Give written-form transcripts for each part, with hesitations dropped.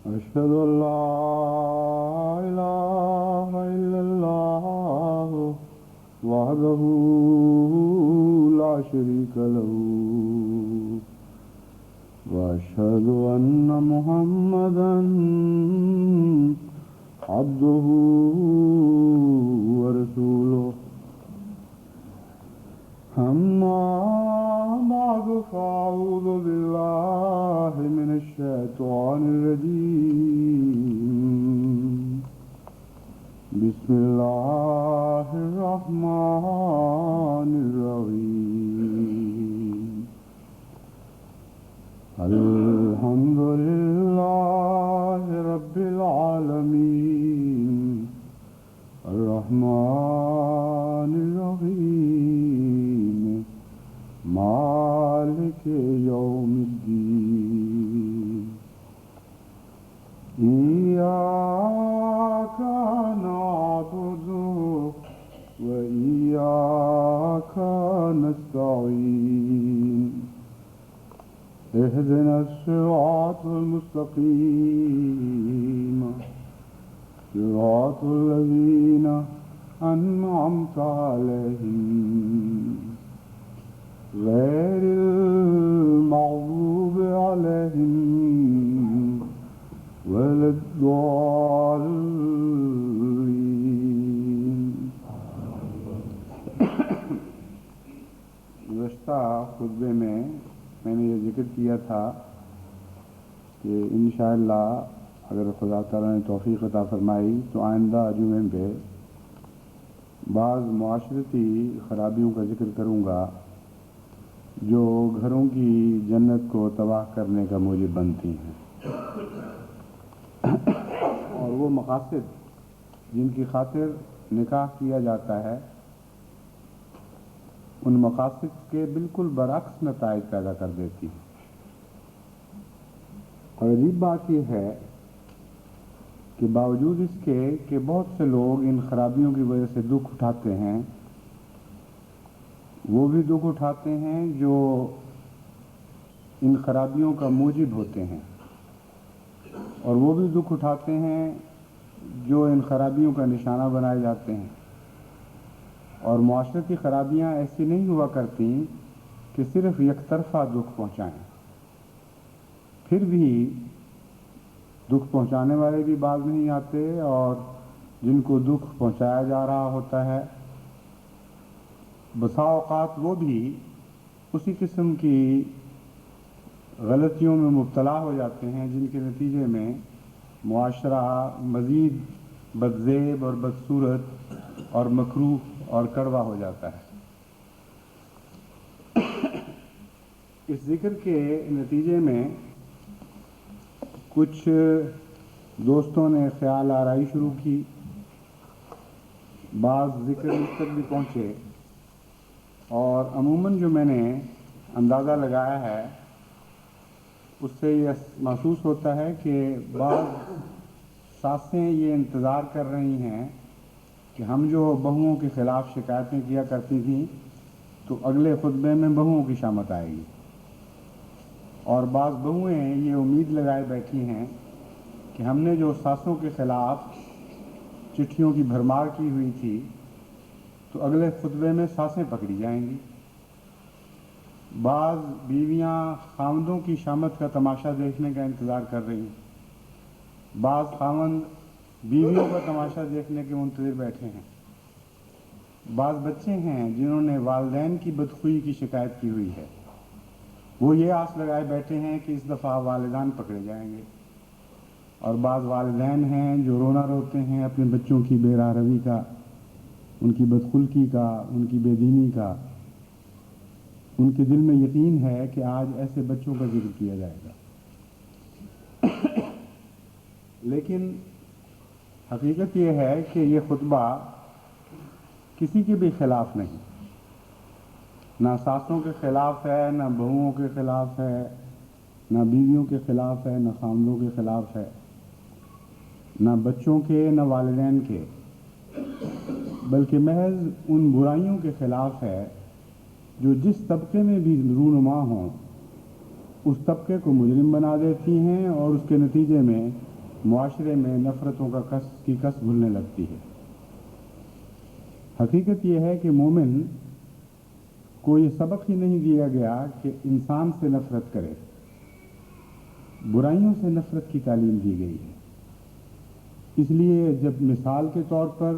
أشهد أن لا إله إلا الله وحده لا شريك له وأشهد أن محمدا عبده ورسوله أما بعد فأعوذ بالله من الشيطان الرجيم بسم الله الرحمن الرحيم الحمد لله رب العالمين الرحمن الرحيم مالك يوم الدين إياك نعبد وإياك نستعين اهدنا الصراط المستقيم صراط الذين أنعمت عليهم غير المغضوب عليهم ولا الضالين. گزشتہ خطبے میں نے یہ ذکر کیا تھا کہ انشاءاللہ اگر خدا تعالیٰ نے توفیق عطا فرمائی تو آئندہ جمعے پہ بعض معاشرتی خرابیوں کا ذکر کروں گا جو گھروں کی جنت کو تباہ کرنے کا موجب بنتی ہیں، اور وہ مقاصد جن کی خاطر نکاح کیا جاتا ہے ان مقاصد کے بالکل برعکس نتائج پیدا کر دیتی ہیں. اور عجیب بات یہ ہے کہ باوجود اس کے کہ بہت سے لوگ ان خرابیوں کی وجہ سے دکھ اٹھاتے ہیں، وہ بھی دکھ اٹھاتے ہیں جو ان خرابیوں کا موجب ہوتے ہیں، اور وہ بھی دکھ اٹھاتے ہیں جو ان خرابیوں کا نشانہ بنائے جاتے ہیں. اور معاشرتی خرابیاں ایسی نہیں ہوا کرتی کہ صرف یک طرفہ دکھ پہنچائیں، پھر بھی دکھ پہنچانے والے بھی باز نہیں آتے، اور جن کو دکھ پہنچایا جا رہا ہوتا ہے بسا اوقات وہ بھی اسی قسم کی غلطیوں میں مبتلا ہو جاتے ہیں جن کے نتیجے میں معاشرہ مزید بدزیب اور بدصورت اور مکروہ اور کڑوا ہو جاتا ہے. اس ذکر کے نتیجے میں کچھ دوستوں نے خیال آرائی شروع کی، بعض ذکر اس تک بھی پہنچے، اور عموماً جو میں نے اندازہ لگایا ہے اس سے یہ محسوس ہوتا ہے کہ بعض ساسیں یہ انتظار کر رہی ہیں کہ ہم جو بہوؤں کے خلاف شکایتیں کیا کرتی تھیں تو اگلے خطبے میں بہوؤں کی شامت آئے گی، اور بعض بہوئیں یہ امید لگائے بیٹھی ہیں کہ ہم نے جو ساسوں کے خلاف چٹھیوں کی بھرمار کی ہوئی تھی تو اگلے خطبے میں ساسیں پکڑی جائیں گی. بعض بیویاں خاوندوں کی شامت کا تماشا دیکھنے کا انتظار کر رہی ہیں، بعض خاوند بیویوں کا تماشا دیکھنے کے منتظر بیٹھے ہیں، بعض بچے ہیں جنہوں نے والدین کی بدخوئی کی شکایت کی ہوئی ہے، وہ یہ آس لگائے بیٹھے ہیں کہ اس دفعہ والدان پکڑے جائیں گے، اور بعض والدین ہیں جو رونا روتے ہیں اپنے بچوں کی بے راہ روی کا، ان کی بدخلقی کا، ان کی بے دینی کا. ان کے دل میں یقین ہے کہ آج ایسے بچوں کا ذکر کیا جائے گا، لیکن حقیقت یہ ہے کہ یہ خطبہ کسی کے بھی خلاف نہیں، نہ ساسوں کے خلاف ہے، نہ بہوؤں کے خلاف ہے، نہ بیویوں کے خلاف ہے، نہ خامدوں کے خلاف ہے، نہ بچوں کے نہ والدین کے، بلکہ محض ان برائیوں کے خلاف ہے جو جس طبقے میں بھی رونما ہوں اس طبقے کو مجرم بنا دیتی ہیں، اور اس کے نتیجے میں معاشرے میں نفرتوں کی کس گھلنے لگتی ہے۔ حقیقت یہ ہے کہ مومن کو یہ سبق ہی نہیں دیا گیا کہ انسان سے نفرت کرے، برائیوں سے نفرت کی تعلیم دی گئی ہے۔ اس لیے جب مثال کے طور پر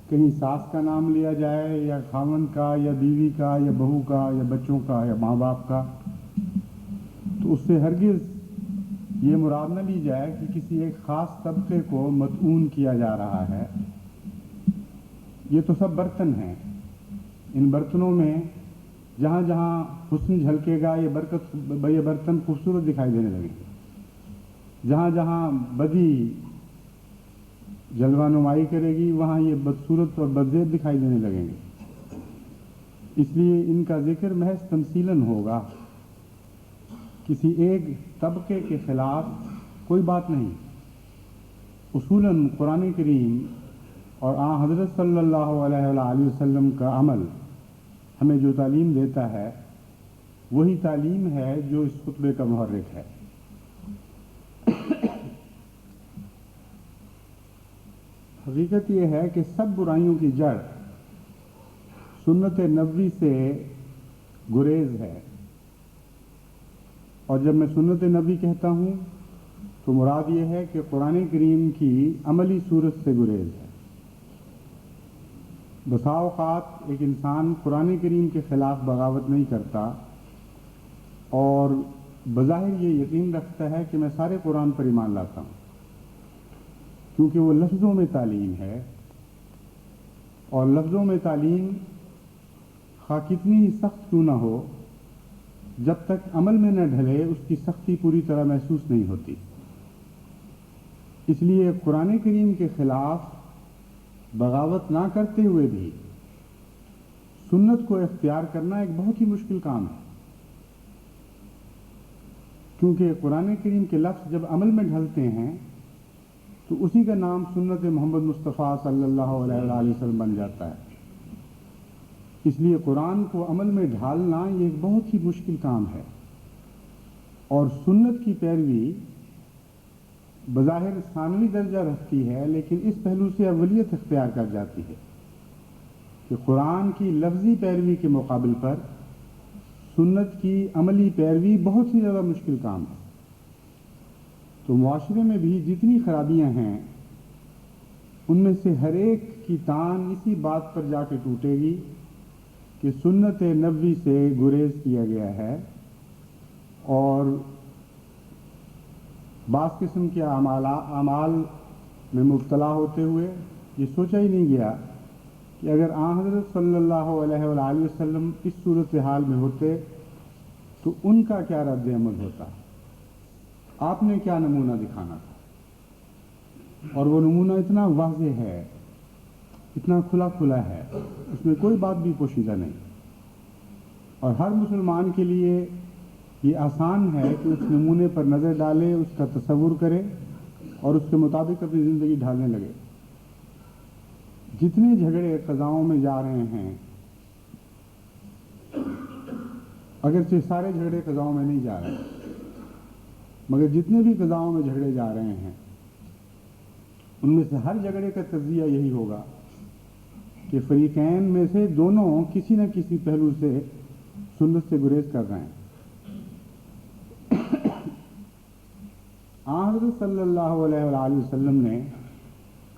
کہیں ساس کا نام لیا جائے یا خاوند کا یا بیوی کا یا بہو کا یا بچوں کا یا ماں باپ کا، تو اس سے ہرگز یہ مراد نہ لی جائے کہ کسی ایک خاص طبقے کو مطعون کیا جا رہا ہے۔ یہ تو سب برتن ہیں، ان برتنوں میں جہاں جہاں حسن جھلکے گا یہ برتن خوبصورت دکھائی دینے لگیں گے، جہاں جہاں بدی جلوہ نمائی کرے گی وہاں یہ بدصورت اور بدزیب دکھائی دینے لگیں گے۔ اس لیے ان کا ذکر محض تمثیلاً ہوگا، کسی ایک طبقے کے خلاف کوئی بات نہیں۔ اصولاً قرآن کریم اور آن حضرت صلی اللہ علیہ وآلہ وسلم کا عمل ہمیں جو تعلیم دیتا ہے وہی تعلیم ہے جو اس خطبے کا محرک ہے۔ حقیقت یہ ہے کہ سب برائیوں کی جڑ سنت نبوی سے گریز ہے، اور جب میں سنت نبوی کہتا ہوں تو مراد یہ ہے کہ قرآن کریم کی عملی صورت سے گریز ہے۔ بسا اوقات ایک انسان قرآن کریم کے خلاف بغاوت نہیں کرتا اور بظاہر یہ یقین رکھتا ہے کہ میں سارے قرآن پر ایمان لاتا ہوں، کیونکہ وہ لفظوں میں تعلیم ہے، اور لفظوں میں تعلیم خواہ کتنی ہی سخت کیوں نہ ہو، جب تک عمل میں نہ ڈھلے اس کی سختی پوری طرح محسوس نہیں ہوتی۔ اس لیے قرآن کریم کے خلاف بغاوت نہ کرتے ہوئے بھی سنت کو اختیار کرنا ایک بہت ہی مشکل کام ہے، کیونکہ قرآن کریم کے لفظ جب عمل میں ڈھلتے ہیں تو اسی کا نام سنت محمد مصطفیٰ صلی اللہ علیہ وآلہ وسلم بن جاتا ہے۔ اس لیے قرآن کو عمل میں ڈھالنا یہ ایک بہت ہی مشکل کام ہے، اور سنت کی پیروی بظاہر ثانوی درجہ رکھتی ہے، لیکن اس پہلو سے اولیت اختیار کر جاتی ہے کہ قرآن کی لفظی پیروی کے مقابل پر سنت کی عملی پیروی بہت ہی زیادہ مشکل کام ہے۔ تو معاشرے میں بھی جتنی خرابیاں ہیں ان میں سے ہر ایک کی تان اسی بات پر جا کے ٹوٹے گی کہ سنت نبوی سے گریز کیا گیا ہے، اور بعض قسم کے اعمال میں مبتلا ہوتے ہوئے یہ سوچا ہی نہیں گیا کہ اگر آن حضرت صلی اللہ علیہ وآلہ وسلم اس صورتحال میں ہوتے تو ان کا کیا رد عمل ہوتا، آپ نے کیا نمونہ دکھانا تھا۔ اور وہ نمونہ اتنا واضح ہے، اتنا کھلا ہے، اس میں کوئی بات بھی پوشیدہ نہیں، اور ہر مسلمان کے لیے یہ آسان ہے کہ اس نمونے پر نظر ڈالے، اس کا تصور کرے اور اس کے مطابق اپنی زندگی ڈھالنے لگے۔ جتنے جھگڑے قضاؤں میں جا رہے ہیں، اگرچہ سارے جھگڑے قضاؤں میں نہیں جا رہے، مگر جتنے بھی قضاؤں میں جھگڑے جا رہے ہیں ان میں سے ہر جھگڑے کا تجزیہ یہی ہوگا کہ فریقین میں سے دونوں کسی نہ کسی پہلو سے سنت سے گریز کر رہے ہیں۔ حضرت صلی اللہ علیہ وآلہ وسلم نے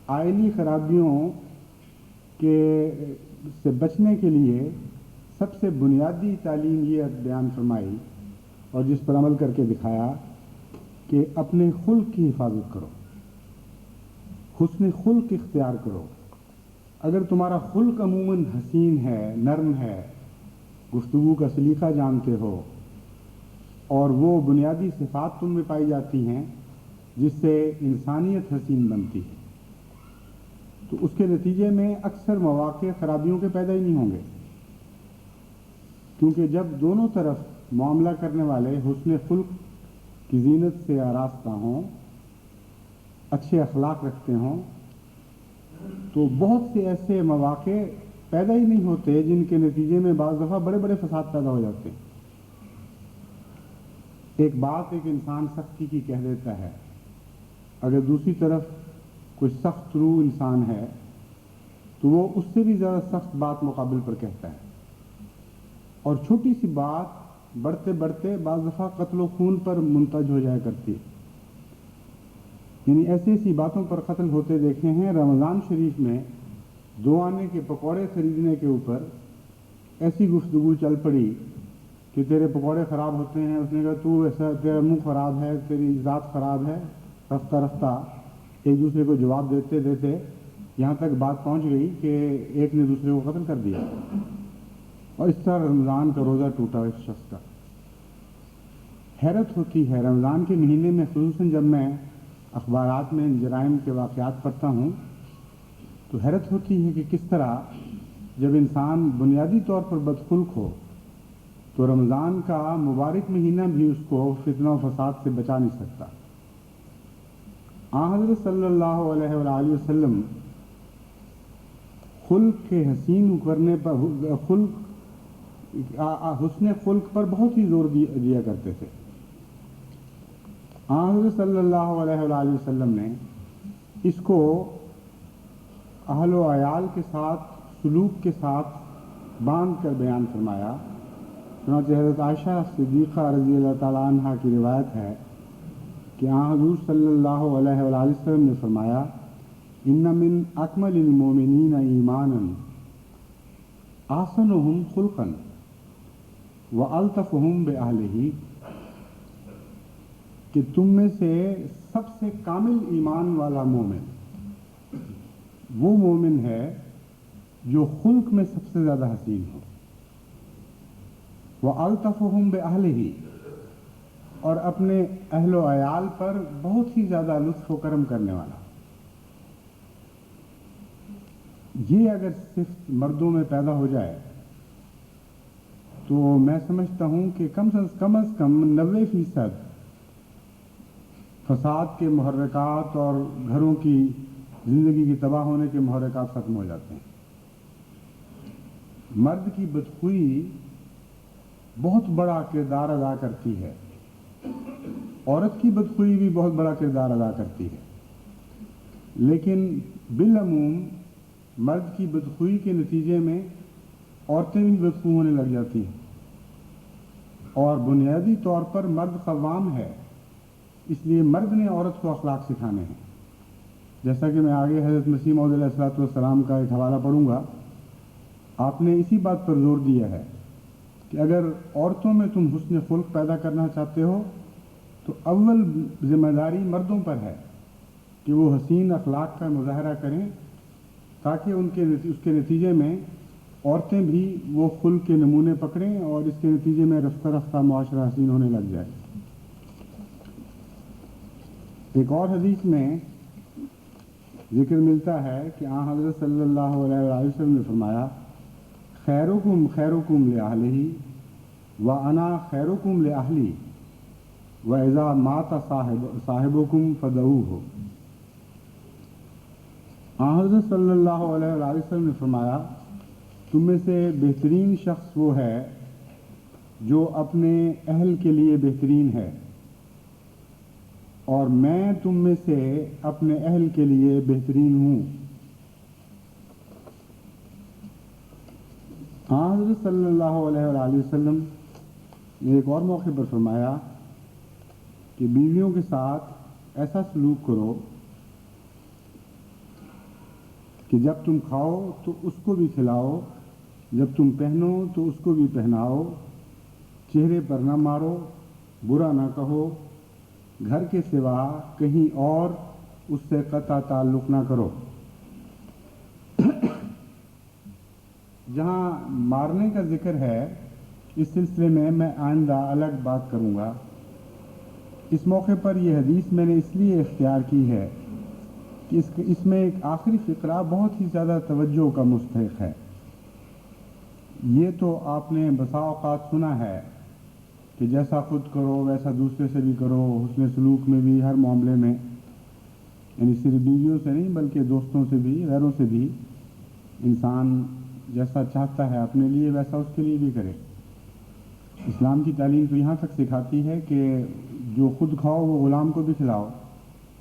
آئلی خرابیوں سے بچنے کے لیے سب سے بنیادی تعلیم یہ بیان فرمائی اور جس پر عمل کر کے دکھایا کہ اپنے خلق کی حفاظت کرو، حسن خلق اختیار کرو۔ اگر تمہارا خلق عموماً حسین ہے، نرم ہے، گفتگو کا سلیقہ جانتے ہو، اور وہ بنیادی صفات تم میں پائی جاتی ہیں جس سے انسانیت حسین بنتی ہے، تو اس کے نتیجے میں اکثر مواقع خرابیوں کے پیدا ہی نہیں ہوں گے، کیونکہ جب دونوں طرف معاملہ کرنے والے حسن خلق کی زینت سے آراستہ ہوں، اچھے اخلاق رکھتے ہوں، تو بہت سے ایسے مواقع پیدا ہی نہیں ہوتے جن کے نتیجے میں بعض دفعہ بڑے بڑے فساد پیدا ہو جاتے ہیں۔ ایک بات ایک انسان سختی کی کہہ دیتا ہے اگر دوسری طرف کوئی سخت روح انسان ہے تو وہ اس سے بھی زیادہ سخت بات مقابل پر کہتا ہے، اور چھوٹی سی بات بڑھتے بڑھتے بعض دفعہ قتل و خون پر منتج ہو جایا کرتی ہے۔ یعنی ایسی ایسی باتوں پر قتل ہوتے دیکھے ہیں۔ رمضان شریف میں 2 آنے کے پکوڑے خریدنے کے اوپر ایسی گفتگو چل پڑی کہ تیرے پکوڑے خراب ہوتے ہیں، اس نے کہا تو ایسا، تیرا منہ خراب ہے، تیری ذات خراب ہے۔ رفتہ رفتہ ایک دوسرے کو جواب دیتے دیتے یہاں تک بات پہنچ گئی کہ ایک نے دوسرے کو قتل کر دیا، اور اس طرح رمضان کا روزہ ٹوٹا اس شخص کا۔ حیرت ہوتی ہے رمضان کے مہینے میں، خصوصاً جب میں اخبارات میں جرائم کے واقعات پڑھتا ہوں تو حیرت ہوتی ہے کہ کس طرح جب انسان بنیادی طور پر بدخلق ہو تو رمضان کا مبارک مہینہ بھی اس کو فتنہ و فساد سے بچا نہیں سکتا۔ حضرت صلی اللہ علیہ وآلہ وسلم خلق کے حسین کرنے پر، حسن خلق پر بہت ہی زور دیا کرتے تھے۔ حضرت صلی اللہ علیہ وآلہ وسلم نے اس کو اہل و عیال کے ساتھ سلوک کے ساتھ باندھ کر بیان فرمایا۔ چنانچہ حضرت عائشہ صدیقہ رضی اللہ تعالیٰ عنہ کی روایت ہے کہ حضور صلی اللہ علیہ وآلہ وسلم نے فرمایا، ان من اکمل المؤمنین ایمانا احسنہم خلقا والطفہم باہلہ، کہ تم میں سے سب سے کامل ایمان والا مومن وہ مومن ہے جو خلق میں سب سے زیادہ حسین ہو، وَأَلْطَفُهُمْ بِأَهْلِهِ، اور اپنے اہل و عیال پر بہت ہی زیادہ لطف و کرم کرنے والا۔ یہ اگر صرف مردوں میں پیدا ہو جائے تو میں سمجھتا ہوں کہ کم از کم 90% فساد کے محرکات اور گھروں کی زندگی کی تباہ ہونے کے محرکات ختم ہو جاتے ہیں۔ مرد کی بدخوئی بہت بڑا کردار ادا کرتی ہے، عورت کی بدخوئی بھی بہت بڑا کردار ادا کرتی ہے، لیکن بالعموم مرد کی بدخوئی کے نتیجے میں عورتیں بھی بدخو ہونے لگ جاتی ہیں، اور بنیادی طور پر مرد قوام ہے، اس لیے مرد نے عورت کو اخلاق سکھانے ہیں۔ جیسا کہ میں آگے حضرت مسیح موعود علیہ الصلوۃ والسلام کا ایک حوالہ پڑھوں گا، آپ نے اسی بات پر زور دیا ہے کہ اگر عورتوں میں تم حسن خلق پیدا کرنا چاہتے ہو تو اول ذمہ داری مردوں پر ہے کہ وہ حسین اخلاق کا مظاہرہ کریں، تاکہ اس کے نتیجے میں عورتیں بھی وہ خلق کے نمونے پکڑیں اور اس کے نتیجے میں رفتہ رفتہ معاشرہ حسین ہونے لگ جائے۔ ایک اور حدیث میں ذکر ملتا ہے کہ حضرت صلی اللہ علیہ وآلہ وسلم نے فرمایا، خیرکم خیرکم لأہلہ وأنا خیرکم لأہلی وإذا مات صاحبکم فدعوہ۔ حضرت صلی اللہ علیہ وآلہ وسلم نے فرمایا، تم میں سے بہترین شخص وہ ہے جو اپنے اہل کے لیے بہترین ہے، اور میں تم میں سے اپنے اہل کے لیے بہترین ہوں۔ حضرت صلی اللہ علیہ وآلہ وسلم نے ایک اور موقع پر فرمایا کہ بیویوں کے ساتھ ایسا سلوک کرو کہ جب تم کھاؤ تو اس کو بھی کھلاؤ، جب تم پہنو تو اس کو بھی پہناؤ، چہرے پر نہ مارو، برا نہ کہو، گھر کے سوا کہیں اور اس سے قطع تعلق نہ کرو۔ جہاں مارنے کا ذکر ہے اس سلسلے میں آئندہ الگ بات کروں گا۔ اس موقع پر یہ حدیث میں نے اس لیے اختیار کی ہے کہ اس میں ایک آخری فقرہ بہت ہی زیادہ توجہ کا مستحق ہے۔ یہ تو آپ نے بسا اوقات سنا ہے کہ جیسا خود کرو ویسا دوسرے سے بھی کرو، حسن سلوک میں بھی ہر معاملے میں، یعنی صرف بیویوں سے نہیں بلکہ دوستوں سے بھی، غیروں سے بھی، انسان جیسا چاہتا ہے اپنے لیے ویسا اس کے لیے بھی کرے۔ اسلام کی تعلیم تو یہاں تک سکھاتی ہے کہ جو خود کھاؤ وہ غلام کو بھی کھلاؤ،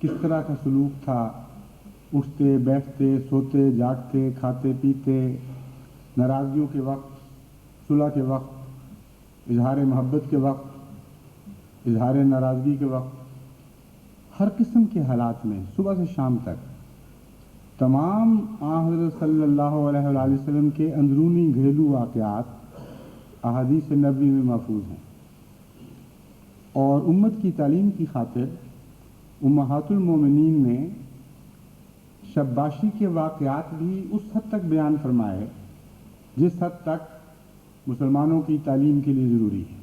کس طرح کا سلوک تھا، اٹھتے بیٹھتے سوتے جاگتے کھاتے پیتے، ناراضگیوں کے وقت، صلح کے وقت، اظہار محبت کے وقت، اظہار ناراضگی کے وقت، ہر قسم کے حالات میں صبح سے شام تک تمام حضرت صلی اللہ علیہ وآلہ وسلم کے اندرونی گھریلو واقعات احادیث نبوی میں محفوظ ہیں، اور امت کی تعلیم کی خاطر امہات المومنین نے شباشی کے واقعات بھی اس حد تک بیان فرمائے جس حد تک مسلمانوں کی تعلیم کے لیے ضروری ہے۔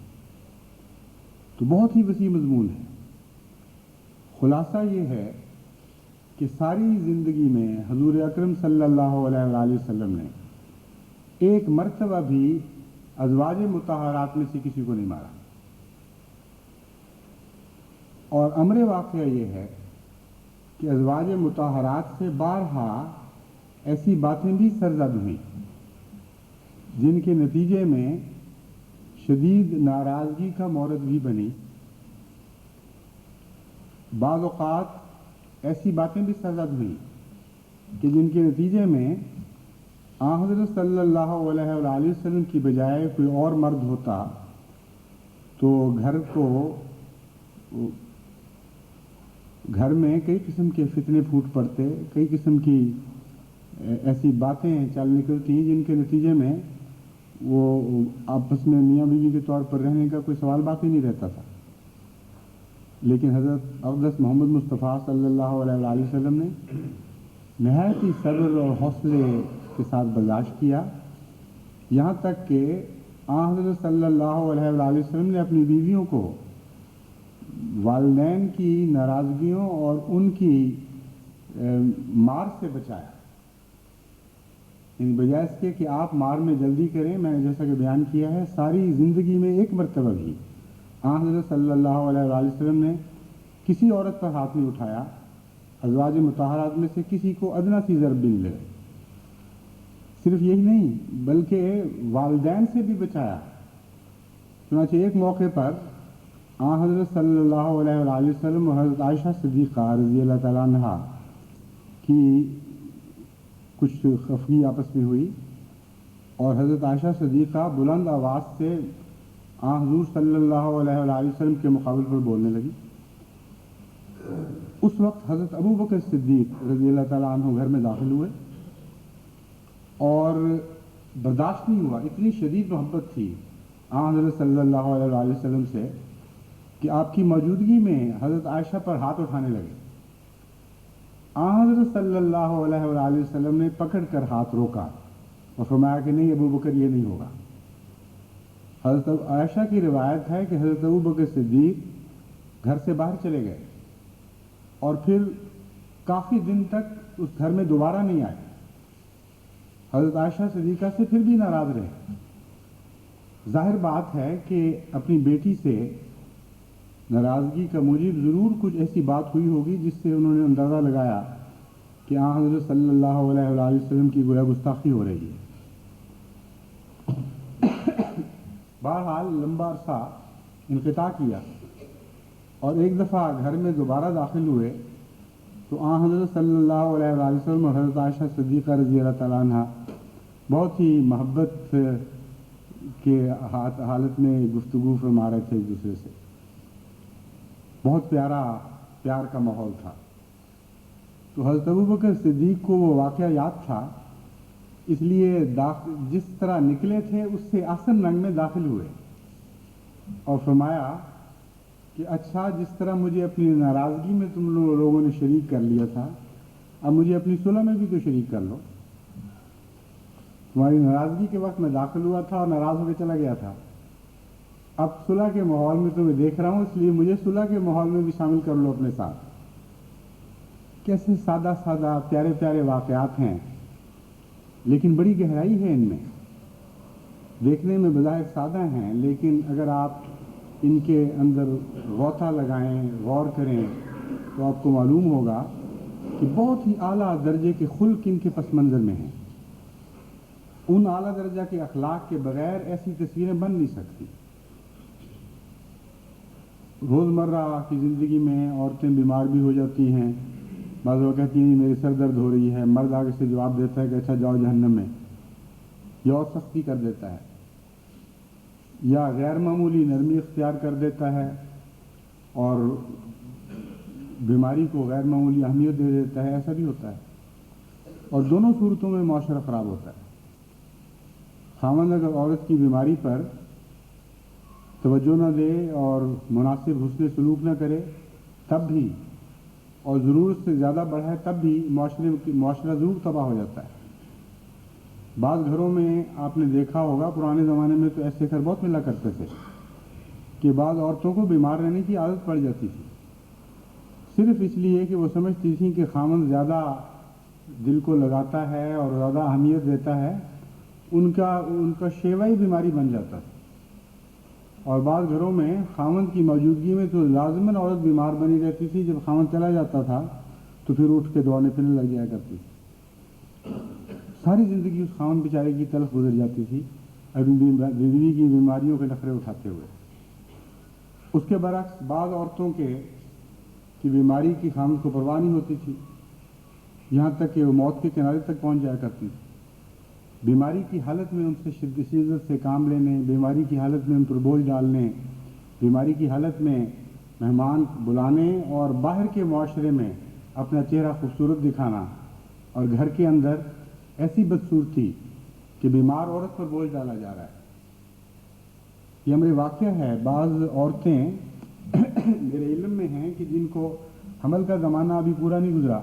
تو بہت ہی وسیع مضمون ہے۔ خلاصہ یہ ہے کہ ساری زندگی میں حضور اکرم صلی اللہ علیہ وآلہ وسلم نے ایک مرتبہ بھی ازواج مطہرات میں سے کسی کو نہیں مارا، اور امر واقعہ یہ ہے کہ ازواج مطہرات سے بارہا ایسی باتیں بھی سرزد ہوئیں جن کے نتیجے میں شدید ناراضگی کا مورد بھی بنی۔ بعض اوقات ایسی باتیں بھی سرزد ہوئیں کہ جن کے نتیجے میں حضرت صلی اللہ علیہ وآلہ وسلم کی بجائے کوئی اور مرد ہوتا تو گھر میں کئی قسم کے فتنے پھوٹ پڑتے، کئی قسم کی ایسی باتیں چل نکلتی جن کے نتیجے میں وہ آپس میں میاں بیوی کے طور پر رہنے کا کوئی سوال باقی نہیں رہتا تھا۔ لیکن حضرت اقدس محمد مصطفیٰ صلی اللہ علیہ وآلہ وسلم نے نہایت ہی صبر اور حوصلے کے ساتھ برداشت کیا، یہاں تک کہ حضرت صلی اللہ علیہ وآلہ وسلم نے اپنی بیویوں کو والدین کی ناراضگیوں اور ان کی مار سے بچایا۔ ان بجائے اس کے کہ آپ مار میں جلدی کریں، میں نے جیسا کہ بیان کیا ہے ساری زندگی میں ایک مرتبہ بھی حضرت صلی اللہ علیہ وآلہ وسلم نے کسی عورت پر ہاتھ نہیں اٹھایا، ازواج مطہرات میں سے کسی کو ادنا سی ضرب بھی نہیں لگے۔ صرف یہی نہیں بلکہ والدین سے بھی بچایا۔ چنانچہ ایک موقع پر حضرت صلی اللہ علیہ وآلہ وسلم اور حضرت عائشہ صدیقہ رضی اللہ تعالیٰ عنہا کی کچھ خفگی آپس میں ہوئی، اور حضرت عائشہ صدیقہ بلند آواز سے حضور صلی اللہ علیہ وآلہ وسلم کے مقابل پر بولنے لگی۔ اس وقت حضرت ابو بکر صدیق رضی اللہ تعالیٰ عنہ گھر میں داخل ہوئے، اور برداشت نہیں ہوا، اتنی شدید محبت تھی حضرت صلی اللہ علیہ وآلہ وسلم سے کہ آپ کی موجودگی میں حضرت عائشہ پر ہاتھ اٹھانے لگے۔ حضرت صلی اللہ علیہ وآلہ وسلم نے پکڑ کر ہاتھ روکا اور فرمایا کہ نہیں ابو بکر، یہ نہیں ہوگا۔ حضرت عائشہ کی روایت ہے کہ حضرت ابو بکر صدیق گھر سے باہر چلے گئے اور پھر کافی دن تک اس گھر میں دوبارہ نہیں آئے۔ حضرت عائشہ صدیقہ سے پھر بھی ناراض رہے۔ ظاہر بات ہے کہ اپنی بیٹی سے ناراضگی کا موجب ضرور کچھ ایسی بات ہوئی ہوگی جس سے انہوں نے اندازہ لگایا کہ حضرت صلی اللہ علیہ وآلہ وسلم کی گویا گستاخی ہو رہی ہے۔ بہرحال لمبا عرصہ انقطاع کیا، اور ایک دفعہ گھر میں دوبارہ داخل ہوئے تو حضرت صلی اللہ علیہ وآلہ وسلم اور حضرت عائشہ صدیقہ رضی اللہ تعالیٰ عنہ بہت ہی محبت کے حالت میں گفتگو فرما رہے تھے ایک دوسرے سے۔ بہت پیار کا ماحول تھا۔ تو حضرت ابو بکر صدیق کو وہ واقعہ یاد تھا، اس لیے جس طرح نکلے تھے اس سے احسن رنگ میں داخل ہوئے اور فرمایا کہ اچھا، جس طرح مجھے اپنی ناراضگی میں تم لوگوں نے شریک کر لیا تھا، اب مجھے اپنی صلح میں بھی تو شریک کر لو۔ تمہاری ناراضگی کے وقت میں داخل ہوا تھا اور ناراض ہو کے چلا گیا تھا، اب صلح کے ماحول میں تمہیں دیکھ رہا ہوں، اس لیے مجھے صلح کے ماحول میں بھی شامل کر لو اپنے ساتھ۔ کیسے سادہ سادہ پیارے پیارے واقعات ہیں، لیکن بڑی گہرائی ہے ان میں۔ دیکھنے میں بظاہر سادہ ہیں، لیکن اگر آپ ان کے اندر غوطہ لگائیں، غور کریں، تو آپ کو معلوم ہوگا کہ بہت ہی اعلیٰ درجے کے خلق ان کے پس منظر میں ہیں۔ ان اعلیٰ درجہ کے اخلاق کے بغیر ایسی تصویریں بن نہیں سکتی۔ روزمرہ کی زندگی میں عورتیں بیمار بھی ہو جاتی ہیں، بعض وہ کہتی ہیں میری سر درد ہو رہی ہے، مرد آگے سے جواب دیتا ہے کہ اچھا جاؤ جہنم میں، یا اور سختی کر دیتا ہے، یا غیر معمولی نرمی اختیار کر دیتا ہے اور بیماری کو غیر معمولی اہمیت دے دیتا ہے، ایسا بھی ہوتا ہے۔ اور دونوں صورتوں میں معاشرہ خراب ہوتا ہے۔ خاوند اگر عورت کی بیماری پر توجہ نہ دے اور مناسب حسن سلوک نہ کرے تب بھی، اور ضرورت سے زیادہ بڑھائے تب بھی معاشرہ ضرور تباہ ہو جاتا ہے۔ بعض گھروں میں آپ نے دیکھا ہوگا، پرانے زمانے میں تو ایسے گھر بہت ملا کرتے تھے کہ بعض عورتوں کو بیمار رہنے کی عادت پڑ جاتی تھی، صرف اس لیے کہ وہ سمجھتی تھیں کہ خاوند زیادہ دل کو لگاتا ہے اور زیادہ اہمیت دیتا ہے، ان کا شیوا ہی بیماری بن جاتا تھا۔ اور بعض گھروں میں خاوند کی موجودگی میں تو لازماً عورت بیمار بنی رہتی تھی، جب خاوند چلا جاتا تھا تو پھر اٹھ کے دوڑنے پھرنے لگ جایا کرتی تھی۔ ساری زندگی اس خاوند بیچارے کی تلخ گزر جاتی تھی اپنی بیوی کی بیماریوں کے نخرے اٹھاتے ہوئے۔ اس کے برعکس بعض عورتوں کی بیماری کی خاوند کو پرواہ نہیں ہوتی تھی، یہاں تک کہ وہ موت کے کنارے تک پہنچ جایا کرتی تھی۔ بیماری کی حالت میں ان سے شدت سے کام لینے، بیماری کی حالت میں ان پر بوجھ ڈالنے، بیماری کی حالت میں مہمان بلانے اور باہر کے معاشرے میں اپنا چہرہ خوبصورت دکھانا، اور گھر کے اندر ایسی بدصورتی کہ بیمار عورت پر بوجھ ڈالا جا رہا ہے۔ یہ امر واقعہ ہے۔ بعض عورتیں میرے علم میں ہیں کہ جن کو حمل کا زمانہ ابھی پورا نہیں گزرا،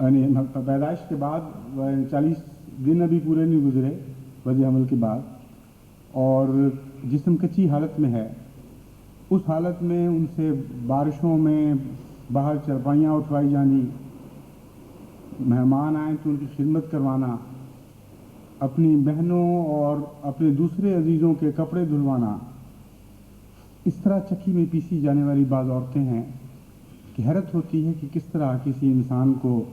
یعنی پیدائش کے بعد 40 دن ابھی پورے نہیں گزرے وضع حمل کے بعد، اور جسم کچی حالت میں ہے، اس حالت میں ان سے بارشوں میں باہر چرپائیاں اٹھوائی جانی، مہمان آئیں تو ان کی خدمت کروانا، اپنی بہنوں اور اپنے دوسرے عزیزوں کے کپڑے دھلوانا، اس طرح چکی میں پیسی جانے والی بعض عورتیں ہیں کہ حیرت ہوتی ہے کہ کس طرح کسی انسان کو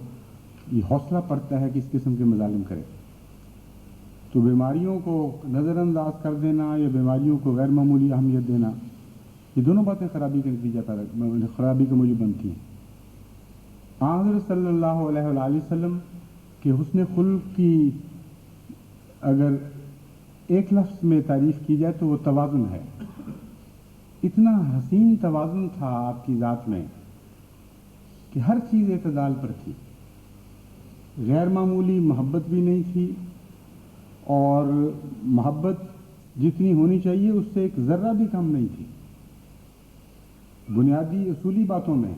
یہ حوصلہ پڑتا ہے کہ اس قسم کے مظالم کرے۔ تو بیماریوں کو نظر انداز کر دینا یا بیماریوں کو غیر معمولی اہمیت دینا، یہ دونوں باتیں خرابی کا نتیجہ خرابی کا موجب بنتی ہیں۔ حضرت صلی اللہ علیہ وآلہ وسلم کے حسن خلق کی اگر ایک لفظ میں تعریف کی جائے تو وہ توازن ہے۔ اتنا حسین توازن تھا آپ کی ذات میں کہ ہر چیز اعتدال پر تھی، غیر معمولی محبت بھی نہیں تھی، اور محبت جتنی ہونی چاہیے اس سے ایک ذرہ بھی کم نہیں تھی۔ بنیادی اصولی باتوں میں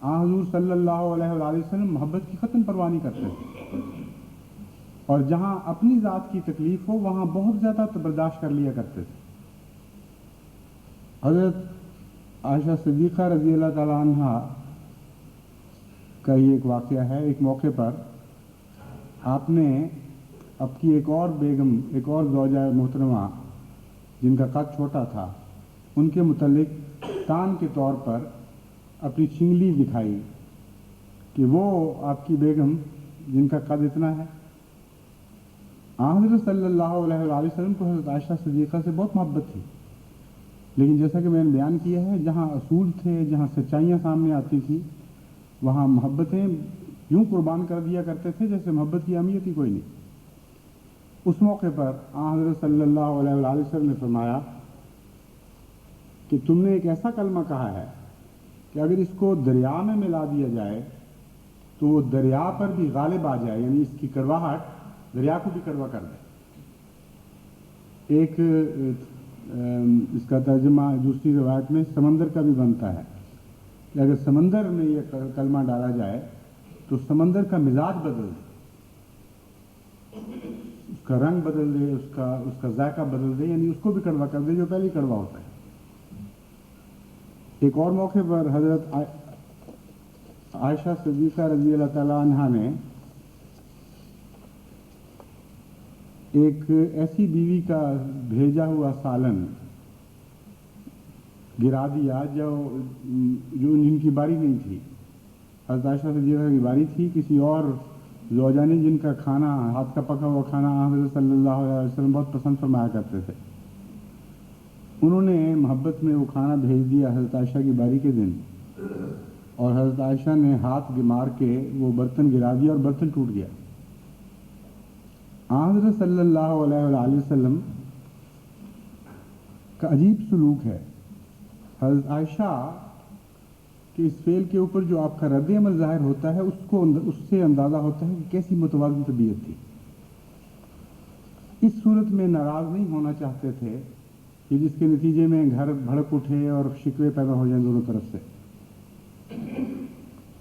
حضور صلی اللہ علیہ وآلہ وسلم محبت کی ختم پرواہ نہیں کرتے تھے، اور جہاں اپنی ذات کی تکلیف ہو وہاں بہت زیادہ برداشت کر لیا کرتے تھے۔ حضرت عائشہ صدیقہ رضی اللہ تعالیٰ عنہ کا یہ ایک واقعہ ہے۔ ایک موقع پر آپ نے اب کی ایک اور بیگم، ایک اور زوجہ محترمہ جن کا قد چھوٹا تھا، ان کے متعلق تان کے طور پر اپنی چنگلی دکھائی کہ وہ آپ کی بیگم جن کا قد اتنا ہے۔ حضرت صلی اللہ علیہ وآلہ وسلم کو حضرت عائشہ صدیقہ سے بہت محبت تھی، لیکن جیسا کہ میں نے بیان کیا ہے، جہاں اصول تھے، جہاں سچائیاں سامنے آتی تھیں، وہاں محبتیں یوں قربان کر دیا کرتے تھے جیسے محبت کی اہمیت ہی کوئی نہیں۔ اس موقع پر حضرت صلی اللہ علیہ وآلہ وسلم نے فرمایا کہ تم نے ایک ایسا کلمہ کہا ہے کہ اگر اس کو دریا میں ملا دیا جائے تو وہ دریا پر بھی غالب آ جائے، یعنی اس کی کڑواہٹ دریا کو بھی کڑوا کر دے۔ ایک اس کا ترجمہ دوسری روایت میں سمندر کا بھی بنتا ہے کہ اگر سمندر میں یہ کلمہ ڈالا جائے تو سمندر کا مزاج بدل دے، اس کا رنگ بدل دے، اس کا ذائقہ بدل دے، یعنی اس کو بھی کڑوا کر دے جو پہلے کڑوا ہوتا ہے۔ ایک اور موقع پر حضرت عائشہ صدیقہ رضی اللہ تعالیٰ عنہ نے ایک ایسی بیوی کا بھیجا ہوا سالن گرا دیا جو ان کی باری نہیں تھی۔ حضرت عائشہ صدیقہ کی باری تھی، کسی اور زوجہ نے جن کا کھانا، ہاتھ کا پکا ہوا کھانا حضرت صلی اللہ علیہ وسلم بہت پسند فرمایا کرتے تھے، انہوں نے محبت میں وہ کھانا بھیج دیا حضرت عائشہ کی باری کے دن، اور حضرت عائشہ نے ہاتھ مار کے وہ برتن گرا دیا اور برتن ٹوٹ گیا۔ حضرت صلی اللہ علیہ وآلہ وسلم کا عجیب سلوک ہے۔ حضرت عائشہ کہ اس فعل کے اوپر جو آپ کا رد عمل ظاہر ہوتا ہے اس سے اندازہ ہوتا ہے کہ کیسی متوازن طبیعت تھی۔ اس صورت میں ناراض نہیں ہونا چاہتے تھے کہ جس کے نتیجے میں گھر بھڑک اٹھے اور شکوے پیدا ہو جائیں دونوں طرف سے۔